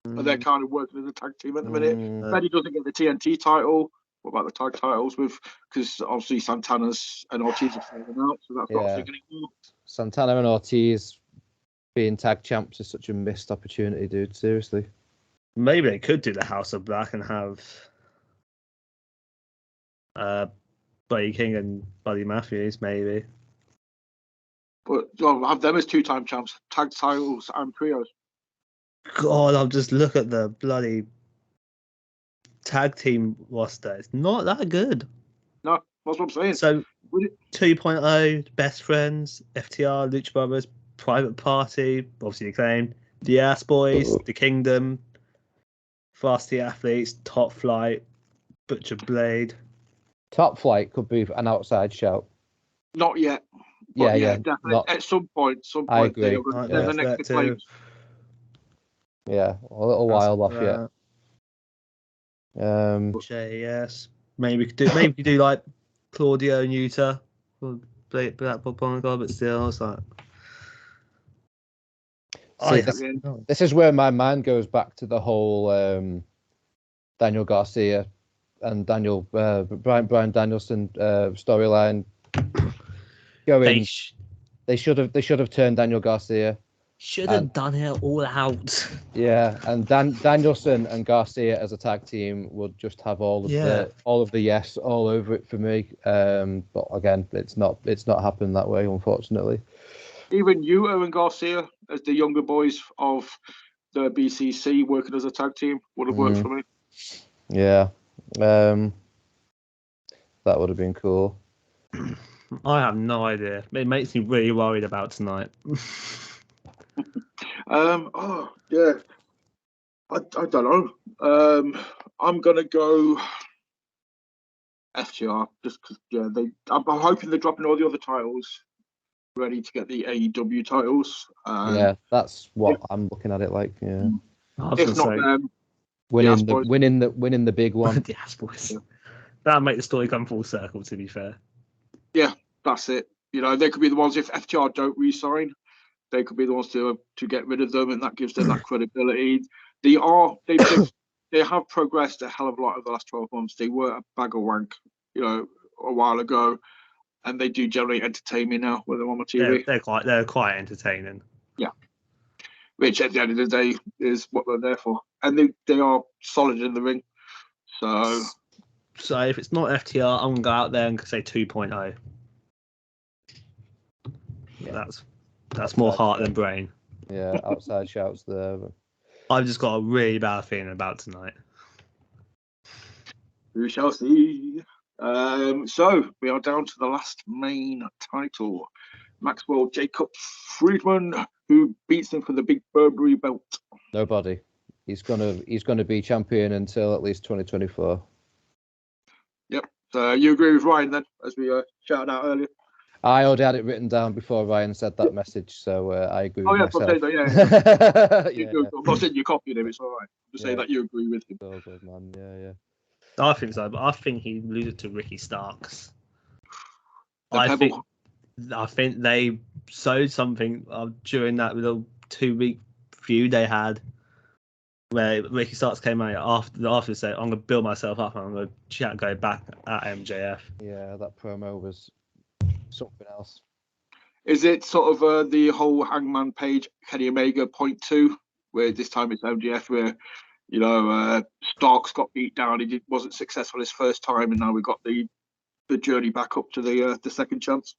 They're kind of working as a tag team at the minute. Eddie doesn't get the TNT title. What about the tag titles because obviously Santana's and Ortiz are falling out, so that's not going to Santana and Ortiz being tag champs is such a missed opportunity, dude. Seriously. Maybe they could do the House of Black and have Buddy King and Buddy Matthews, maybe. But have them as 2-time champs, tag titles and trios. God, I'll just look at the bloody tag team roster. It's not that good. No, that's what I'm saying. So 2.0, Best Friends, FTR, Lucha Brothers, Private Party, obviously Acclaim, The Ass Boys, The Kingdom, Fast Athletes, Top Flight, Butcher Blade. Top Flight could be an outside shout. Not yet. Yeah, definitely. At some point. I agree. They're the next to yeah, a little while off yet. JS. Maybe we could do like Claudio and Utah. Blackpool Bronco, but still, it's like. This is where my mind goes back to the whole Daniel Garcia and Brian Danielson storyline. They should have turned Daniel Garcia. Should have done it all out. Yeah, and Danielson and Garcia as a tag team would just have all of the yes all over it for me. But again, it's not happened that way, unfortunately. Even you, and Garcia, as the younger boys of the BCC working as a tag team, would have worked for me. Yeah, that would have been cool. I have no idea. It makes me really worried about tonight. Oh yeah, I don't know. I'm gonna go FTR just because I'm hoping they're dropping all the other titles, ready to get the AEW titles. Yeah, that's what I'm looking at it like. Yeah, if not them, winning the big one. The Ass Boys. Yeah. That'll make the story come full circle. To be fair. Yeah, that's it. They could be the ones if FTR don't re-sign. They could be the ones to get rid of them, and that gives them that credibility. They have progressed a hell of a lot over the last 12 months. They were a bag of wank, a while ago, and they do generally entertain me now when they're on my TV. Yeah, they're quite entertaining. Yeah, which at the end of the day is what they're there for, and they are solid in the ring. So if it's not FTR, I'm gonna go out there and say 2.0. Yeah. That's more heart than brain. Yeah, outside shouts there. I've just got a really bad feeling about tonight. We shall see. So we are down to the last main title. Maxwell Jacob Friedman, who beats him for the Big Burberry belt. Nobody. He's gonna be champion until at least 2024. Yep. So you agree with Ryan then, as we shouted out earlier? I already had it written down before Ryan said that message, so I agree with myself. I'm not saying you copied him, it's all right. I'm just saying that you agree with him. So good, man. Yeah. I think so, but I think he loses to Ricky Starks. I think they sowed something during that little 2-week feud they had, where Ricky Starks came out after said, "I'm gonna build myself up and I'm gonna go back at MJF." Yeah, that promo was something else. Is it sort of the whole Hangman Page Kenny Omega point 2, where this time it's MJF, where Starks got beat down, he wasn't successful his first time, and now we got the journey back up to the second chance?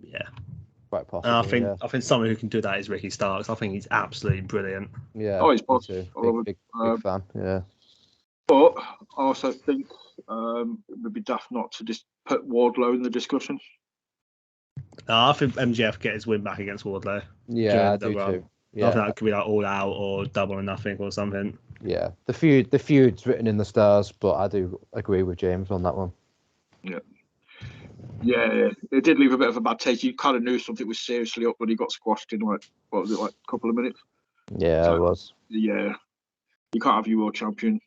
Yeah. Quite possibly. I think someone who can do that is Ricky Starks. I think he's absolutely brilliant. Yeah. Oh, he's positive. Big fan. Yeah. But I also think it would be daft not to just put Wardlow in the discussion. I think MJF get his win back against Wardlow. Yeah, I do too. Yeah. I think that could be like All Out or Double or Nothing or something. Yeah, the feud's written in the stars, but I do agree with James on that one. Yeah, it did leave a bit of a bad taste. You kind of knew something was seriously up when he got squashed in a couple of minutes. Yeah, so, it was. Yeah, you can't have your world champion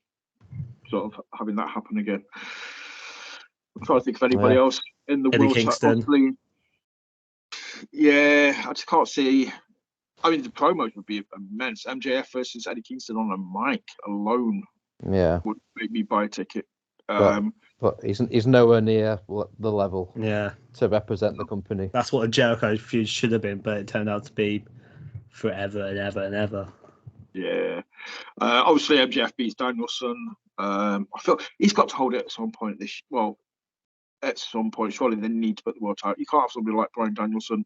sort of having that happen again. I'm trying to think of anybody else in the Eddie world. Kingston. Yeah, I just can't see. I mean, the promos would be immense. MJF versus Eddie Kingston on a mic alone would make me buy a ticket. But he's nowhere near the level to represent the company. That's what a Jericho feud should have been, but it turned out to be forever and ever and ever. Yeah. Obviously, MJF beats Danielson. I feel he's got to hold it at some point. At some point, surely they need to put the world title. You can't have somebody like Bryan Danielson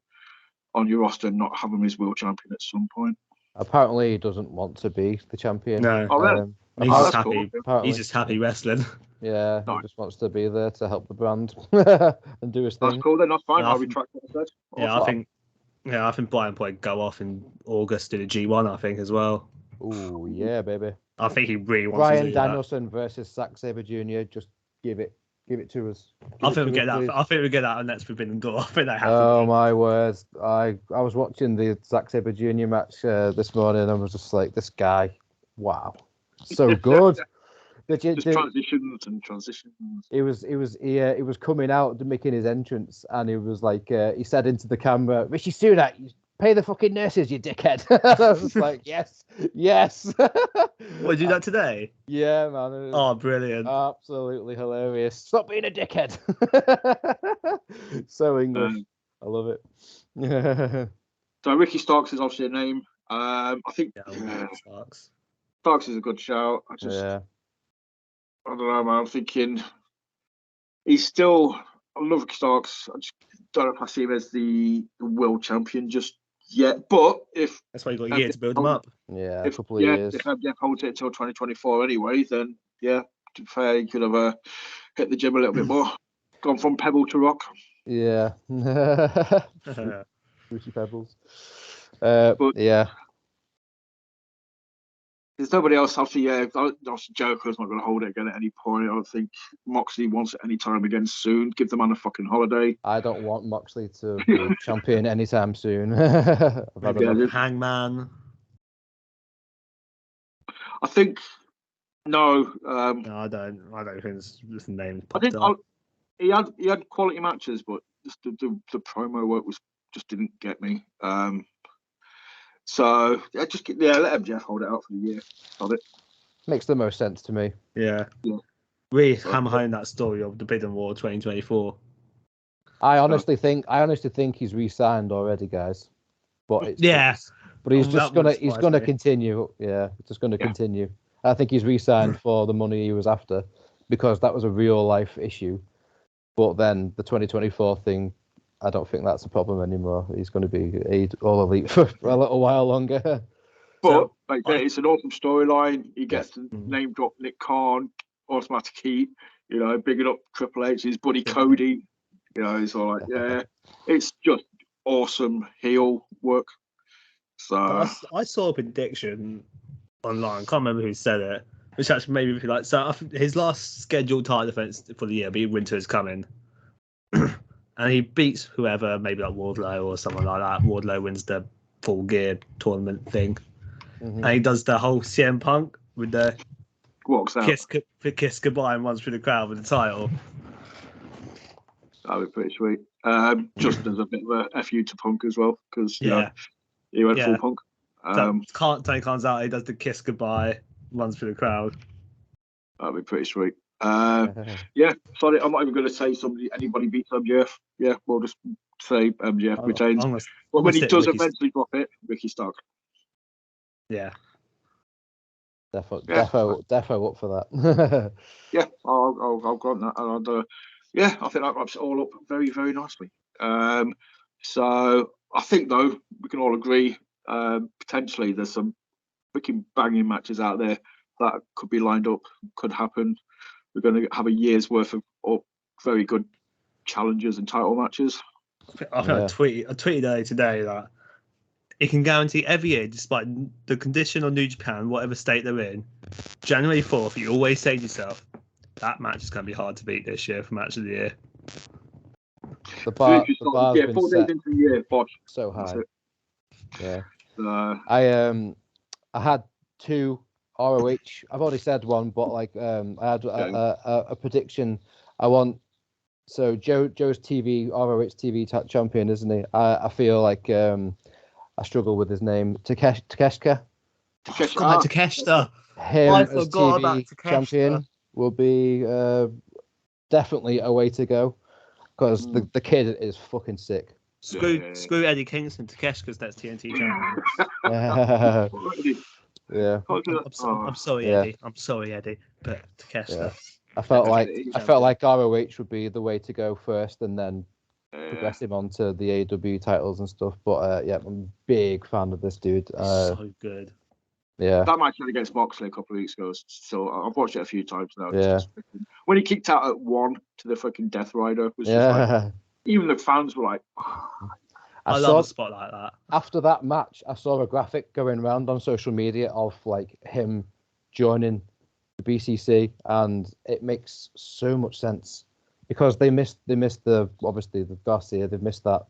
on your roster and not have him as world champion at some point. Apparently, he doesn't want to be the champion. No. Oh, really? He's just happy. Cool. He's just happy wrestling. Yeah, he just wants to be there to help the brand and do his thing. That's cool. Then that's fine. I'll retract what I said. I think Bryan probably go off in August to the G1. I think as well. Oh yeah, baby. I think he really wants Bryan Danielson versus Zack Sabre Jr. Just give it to us. I think we get that. I think we get that on next Forbidden Door. I think that happens. Oh my words! I was watching the Zack Sabre Jr. match this morning, and I was just like, this guy, wow, so good. Transitions. He was coming out making his entrance, and he was like, he said into the camera, "Rishi Sunak, pay the fucking nurses, you dickhead." I was like, yes. What, did you do that today? Yeah, man. Oh, brilliant! Absolutely hilarious. Stop being a dickhead. So English. I love it. So Ricky Starks is obviously a name. I think Starks is a good shout. I don't know, man. I'm thinking he's still. I love Ricky Starks. I just don't know if I see him as the world champion just yet. But if that's why you got a year to build him up. Yeah, a couple of years. If MJF holds it until 2024 anyway, then to be fair, he could have hit the gym a little bit more. Gone from pebble to rock. Yeah. Ricky Pebbles. But yeah. There's nobody else. Obviously, Jericho's not going to hold it again at any point. I don't think Moxley wants it any time again soon. Give the man a fucking holiday. I don't want Moxley to be champion anytime soon. Hangman. I think no. No, I don't think it's the name. He had quality matches, but just the promo work just didn't get me. So let MJF hold it out for the year. Got it. Makes the most sense to me. Yeah. Really hammer home that story of the Forbidden War 2024. I honestly think he's re-signed already, guys. But he's gonna continue. Yeah, just gonna continue. I think he's re-signed for the money he was after, because that was a real life issue. But then the 2024 thing, I don't think that's a problem anymore. He's going to be All Elite for a little while longer. But it's an awesome storyline. He gets to name drop Nick Khan, automatic heat. Bigging up Triple H, his buddy Cody. It's all like, it's just awesome heel work. So I saw a prediction online. I can't remember who said it, which actually made me feel like, so his last scheduled title defense for the year, Winter is coming, and he beats whoever, maybe like Wardlow or someone like that. Wardlow wins the Full Gear tournament thing, and he does the whole CM Punk with the walks out, kiss goodbye, and runs through the crowd with the title. That'd be pretty sweet. Just as a bit of a FU to Punk as well, because he went full Punk. Tony Khan's out. He does the kiss goodbye, runs through the crowd. That'd be pretty sweet. Sorry, I'm not even going to say anybody beats MJF. Yeah, we'll just say MJF retains. But when he does eventually drop it, Ricky Stark. Yeah. Defo up for that. Yeah, I'll grant that. And I think that wraps it all up very, very nicely. So I think though we can all agree potentially there's some freaking banging matches out there that could be lined up, could happen. We're going to have a year's worth of very good challenges and title matches. I tweeted earlier today that it can guarantee every year, despite the condition of New Japan, whatever state they're in, January 4th, you always say to yourself, that match is going to be hard to beat this year for match of the year. The bar's 4 been days set into the year, bosh. So high. Yeah. I had 2 ROH. I've already said one, but I had a prediction. I want Joe's TV ROH TV champion, isn't he? I feel like I struggle with his name. Takeshita. Takeshita. Him as TV champion will be definitely a way to go, because the kid is fucking sick. Screw Eddie Kingston. Takeshita's that's TNT champion. Yeah. I'm sorry, Eddie. I'm sorry, Eddie. But Takeshita. I felt like ROH would be the way to go first, and then progress him onto the AEW titles and stuff. But I'm a big fan of this dude. So good. Yeah. That match against Moxley a couple of weeks ago. So I've watched it a few times now. Yeah. When he kicked out at 1 to the fucking Death Rider, was just like, even the fans were like, I love a spot like that. After that match, I saw a graphic going around on social media of like him joining the BCC, and it makes so much sense because they missed the Garcia. They've missed that.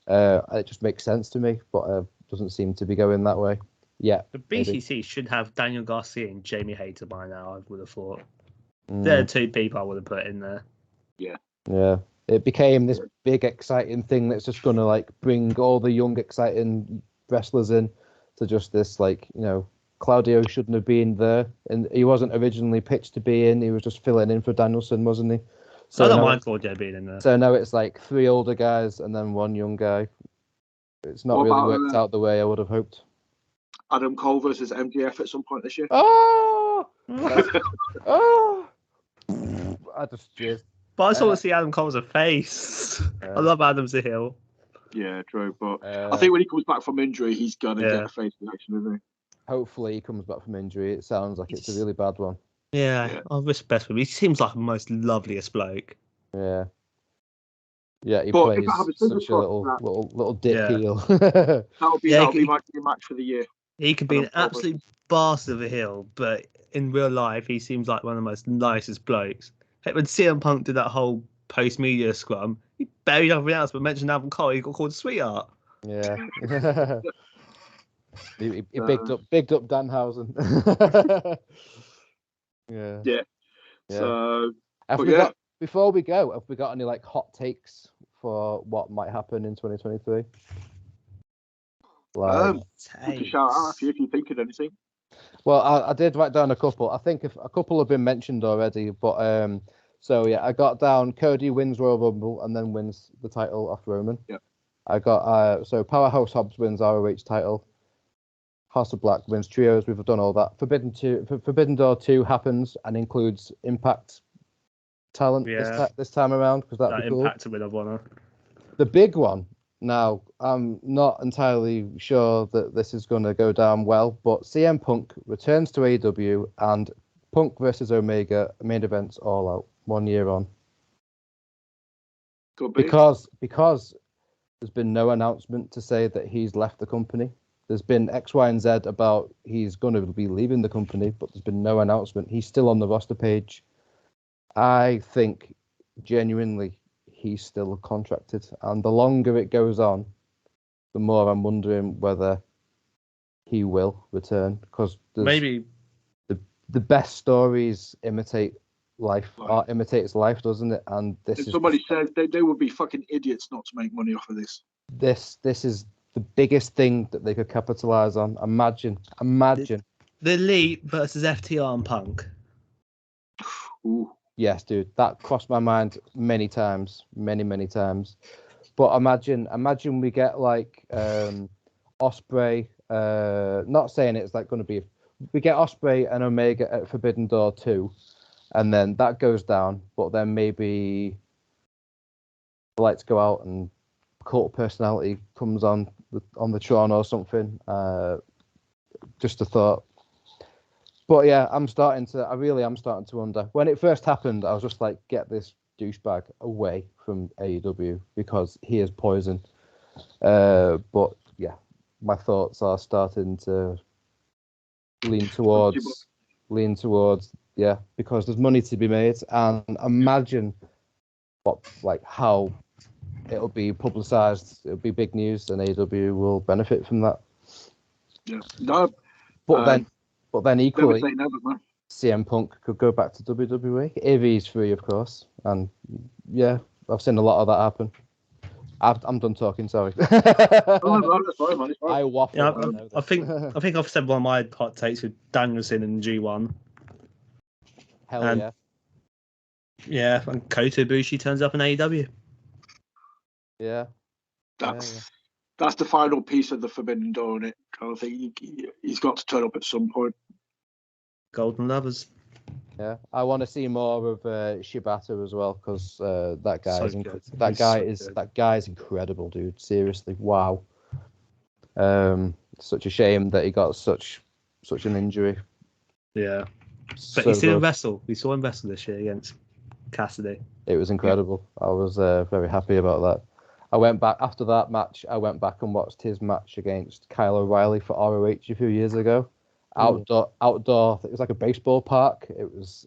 It just makes sense to me, but doesn't seem to be going that way. Yeah. The BCC should have Daniel Garcia and Jamie Hayter by now. I would have thought. They're the 2 people I would have put in there. Yeah. Yeah. It became this big, exciting thing that's just going to like bring all the young, exciting wrestlers in to just this, like, Claudio shouldn't have been there, and he wasn't originally pitched to be in. He was just filling in for Danielson, wasn't he? So I don't mind Claudio being in there. So now it's like 3 older guys and then 1 young guy. It's not really worked out the way I would have hoped. Adam Cole versus MJF at some point this year. Oh! I just cheers. But I just want to see Adam Cole as a face. I love Adam as a heel. Yeah, true. But I think when he comes back from injury, he's going to get a face reaction, isn't he? Hopefully he comes back from injury. It sounds like it's a really bad one. Yeah. I respect him. He seems like the most loveliest bloke. Yeah. Yeah, he plays such a little dick heel. That'll be my match for the year. He could be an absolute bastard of a heel, but in real life, he seems like one of the most nicest blokes. Like when CM Punk did that whole post-media scrum, he barely nothing else but mentioned Adam Cole. He got called sweetheart. Yeah. he bigged up Danhausen. Yeah. So, before we go, have we got any like hot takes for what might happen in 2023? Shout out if you think of anything. Well, I did write down a couple. I think a couple have been mentioned already, but I got down Cody wins Royal Rumble and then wins the title off Roman. Yeah. I got Powerhouse Hobbs wins ROH title. House of Black wins trios. We've done all that. Forbidden Door 2 happens and includes Impact talent this time around, because that'd be cool. Impact to win of honor. The big one Now, I'm not entirely sure that this is going to go down well, but CM Punk returns to AEW and Punk versus Omega main events all out 1 year on. Could be. Because there's been no announcement to say that he's left the company. There's been X, Y, and Z about he's going to be leaving the company, but there's been no announcement. He's still on the roster page. I think genuinely he's still contracted, and the longer it goes on, the more I'm wondering whether he will return, because Maybe the best stories imitate life. Art imitates life, doesn't it? And somebody said they would be fucking idiots not to make money off of this. This is the biggest thing that they could capitalize on. Imagine the Elite versus FTR and Punk. Ooh. Yes, dude, that crossed my mind many times, many times. But imagine we get like Ospreay. Not saying it's like going to be. We get Ospreay and Omega at Forbidden Door 2, and then that goes down. But then maybe the lights go out and Cult Personality comes on the Tron or something. Just a thought. But yeah, I really am starting to wonder. When it first happened, I was just like, get this douchebag away from AEW because he is poison. But yeah, my thoughts are starting to lean towards, yeah, because there's money to be made, and imagine how it'll be publicized. It'll be big news, and AEW will benefit from that. Yeah, no. But then equally, never say never, man. CM Punk could go back to WWE if he's free, of course. And yeah, I've seen a lot of that happen. I'm done talking. Sorry. That's fine, man. It's fine. I waffle. Yeah, I think I've said one of my hot takes with Danielson in G1. Hell yeah. Yeah, and Kota Ibushi turns up in AEW. Yeah. That's the final piece of the Forbidden Door, isn't it? I think he's got to turn up at some point. Golden Lovers. Yeah, I want to see more of Shibata as well, because that guy that guy is incredible, dude. Seriously, wow. Such a shame that he got such an injury. Yeah, but he still wrestle. We saw him wrestle this year against Cassidy. It was incredible. Yeah. I was very happy about that. I went back after that match. I went back and watched his match against Kyle O'Reilly for ROH a few years ago. Outdoor. It was like a baseball park. It was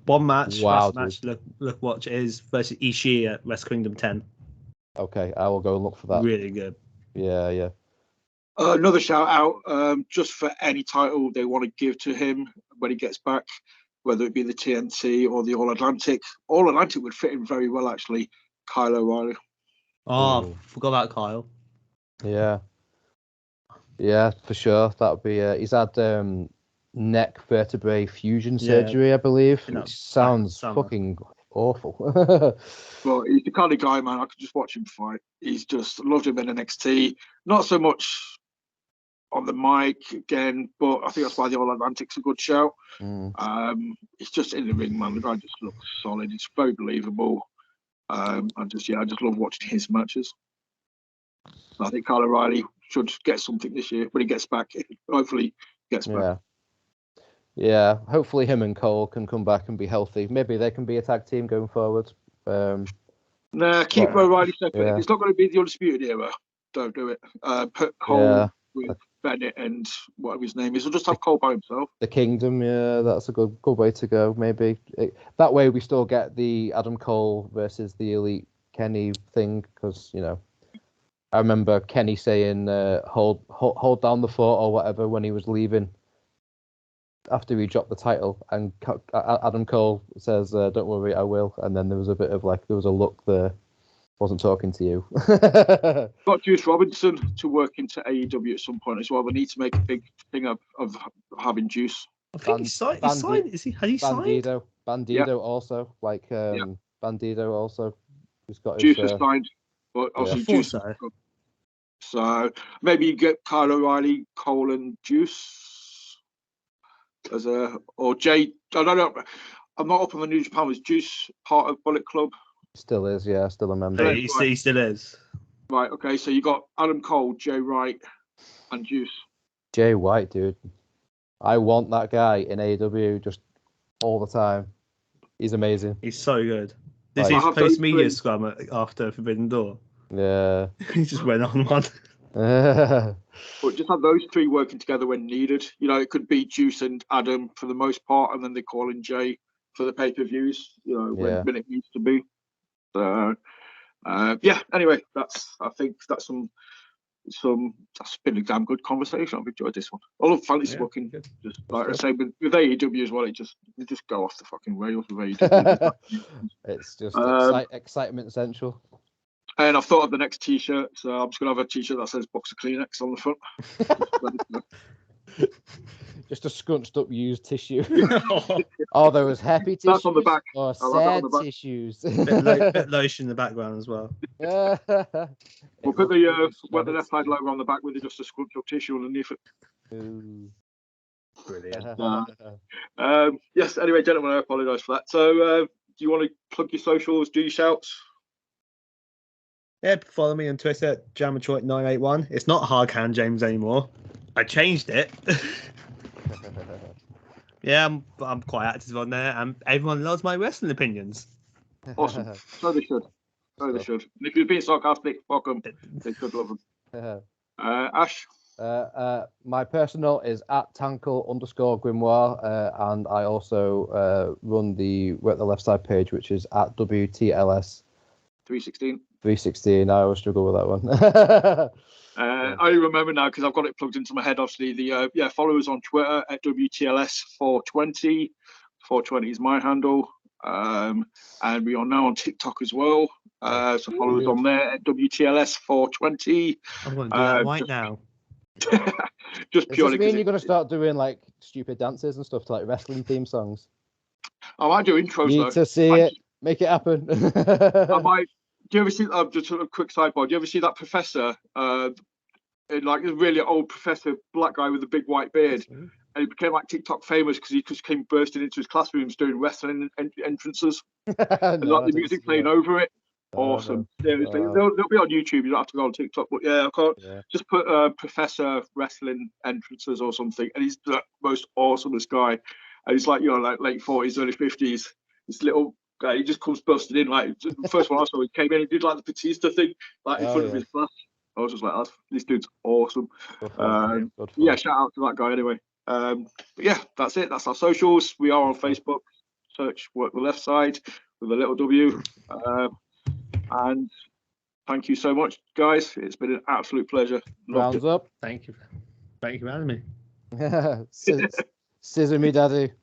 one match. Wow, last match. Look, watch it is versus Ishii at West Kingdom 10. Okay, I will go and look for that. Really good. Yeah. Another shout out, just for any title they want to give to him when he gets back, whether it be the TNT or the All Atlantic. All Atlantic would fit him very well, actually. Kyle O'Reilly. Oh, forgot about Kyle. Yeah, for sure. That would be. He's had neck vertebrae fusion surgery, I believe. Which sounds fucking awful. Well, he's the kind of guy, man. I could just watch him fight. He's just loved him in NXT. Not so much on the mic again, but I think that's why the All Atlantic's a good show. He's just in the ring, man. The guy just looks solid. It's very believable. I just love watching his matches. I think Kyle O'Reilly should get something this year when he gets back. Hopefully, gets back. Yeah. Hopefully, him and Cole can come back and be healthy. Maybe they can be a tag team going forward. Keep O'Reilly separate. Yeah. If it's not going to be the Undisputed Era, don't do it. Put Cole with Bennett and whatever his name is. We'll just have Cole by himself. The Kingdom, that's a good way to go. Maybe that way we still get the Adam Cole versus the Elite Kenny thing, because I remember Kenny saying hold down the fort or whatever when he was leaving after he dropped the title, and Adam Cole says, "Don't worry, I will." And then there was a bit of there was a look there. Wasn't talking to you. Got Juice Robinson to work into AEW at some point as well. They need to make a big thing of having Juice. I think he's signed. Has he signed? Bandido also. Bandido also. He's got Juice is signed, but obviously Juice. So maybe you get Kyle O'Reilly, Cole, and Juice or Jay. I don't know. I'm not up on the New Japan. Was Juice part of Bullet Club? Still is, still a member. He still is. Right. Okay. So you got Adam Cole, Jay Wright, and Juice. Jay White, dude. I want that guy in AEW just all the time. He's amazing. He's so good. This Like- is I have those post-media three. scrum after Forbidden Door. Yeah. He just went on one. But just have those three working together when needed. You know, it could be Juice and Adam for the most part, and then they call in Jay for the pay-per-views. You know, when it needs to be. So, yeah. Anyway, I think that's that's been a damn good conversation. I've enjoyed this one. I love fantasy booking. Good. Just like I say with AEW as well, you just go off the fucking rails with AEW. It's just excitement central. And I've thought of the next T-shirt, so I'm just gonna have a T-shirt that says "Box of Kleenex" on the front. Just a scrunched up used tissue. Oh, there was happy tissues. That's on the back. Or like sad tissues. bit lotion in the background as well. We'll put the Left Side logo on the back with just a scrunched up tissue underneath it. Ooh. Brilliant. Yes. Anyway, gentlemen, I apologise for that. So, do you want to plug your socials? Do your shouts? Yeah, follow me on Twitter at Jamatroid981. It's not Hardcan James anymore. I changed it. Yeah, I'm quite active on there, and everyone loves my wrestling opinions. Awesome. So they should. So they should. And if you're being sarcastic, fuck them. They should love them. Ash? My personal is at Tankle_Grimoire, and I also run the Work the Left Side page, which is at WTLS 316. I always struggle with that one. I remember now because I've got it plugged into my head. Obviously, the follow us on Twitter at WTLS420. 420 is my handle, and we are now on TikTok as well. So follow us on there at WTLS420. I'm going to do that right now. Just purely. Does this mean you're going to start doing like stupid dances and stuff to like wrestling theme songs? I might do intros. Need to see it. Make it happen. I might. Do you ever see? Just sort of quick sidebar. Do you ever see that professor? Like a really old professor, black guy with a big white beard, and he became like TikTok famous because he just came bursting into his classrooms doing wrestling entrances, and like the music playing over it. Awesome. Seriously, they'll be on YouTube. You don't have to go on TikTok. But yeah, I can't just put Professor Wrestling entrances or something, and he's the most awesomest guy. And he's like, like late 40s, early 50s. This little guy, he just comes busting in. Like the first one I saw, he came in, he did like the Batista thing, like in front of his class. I was just like, this dude's awesome. Yeah, shout out to that guy anyway. But yeah, that's it. That's our socials. We are on Facebook. Search Work the Left Side with a little W. And thank you so much, guys. It's been an absolute pleasure. Rounds up. Thank you for having me. Scissor me, daddy.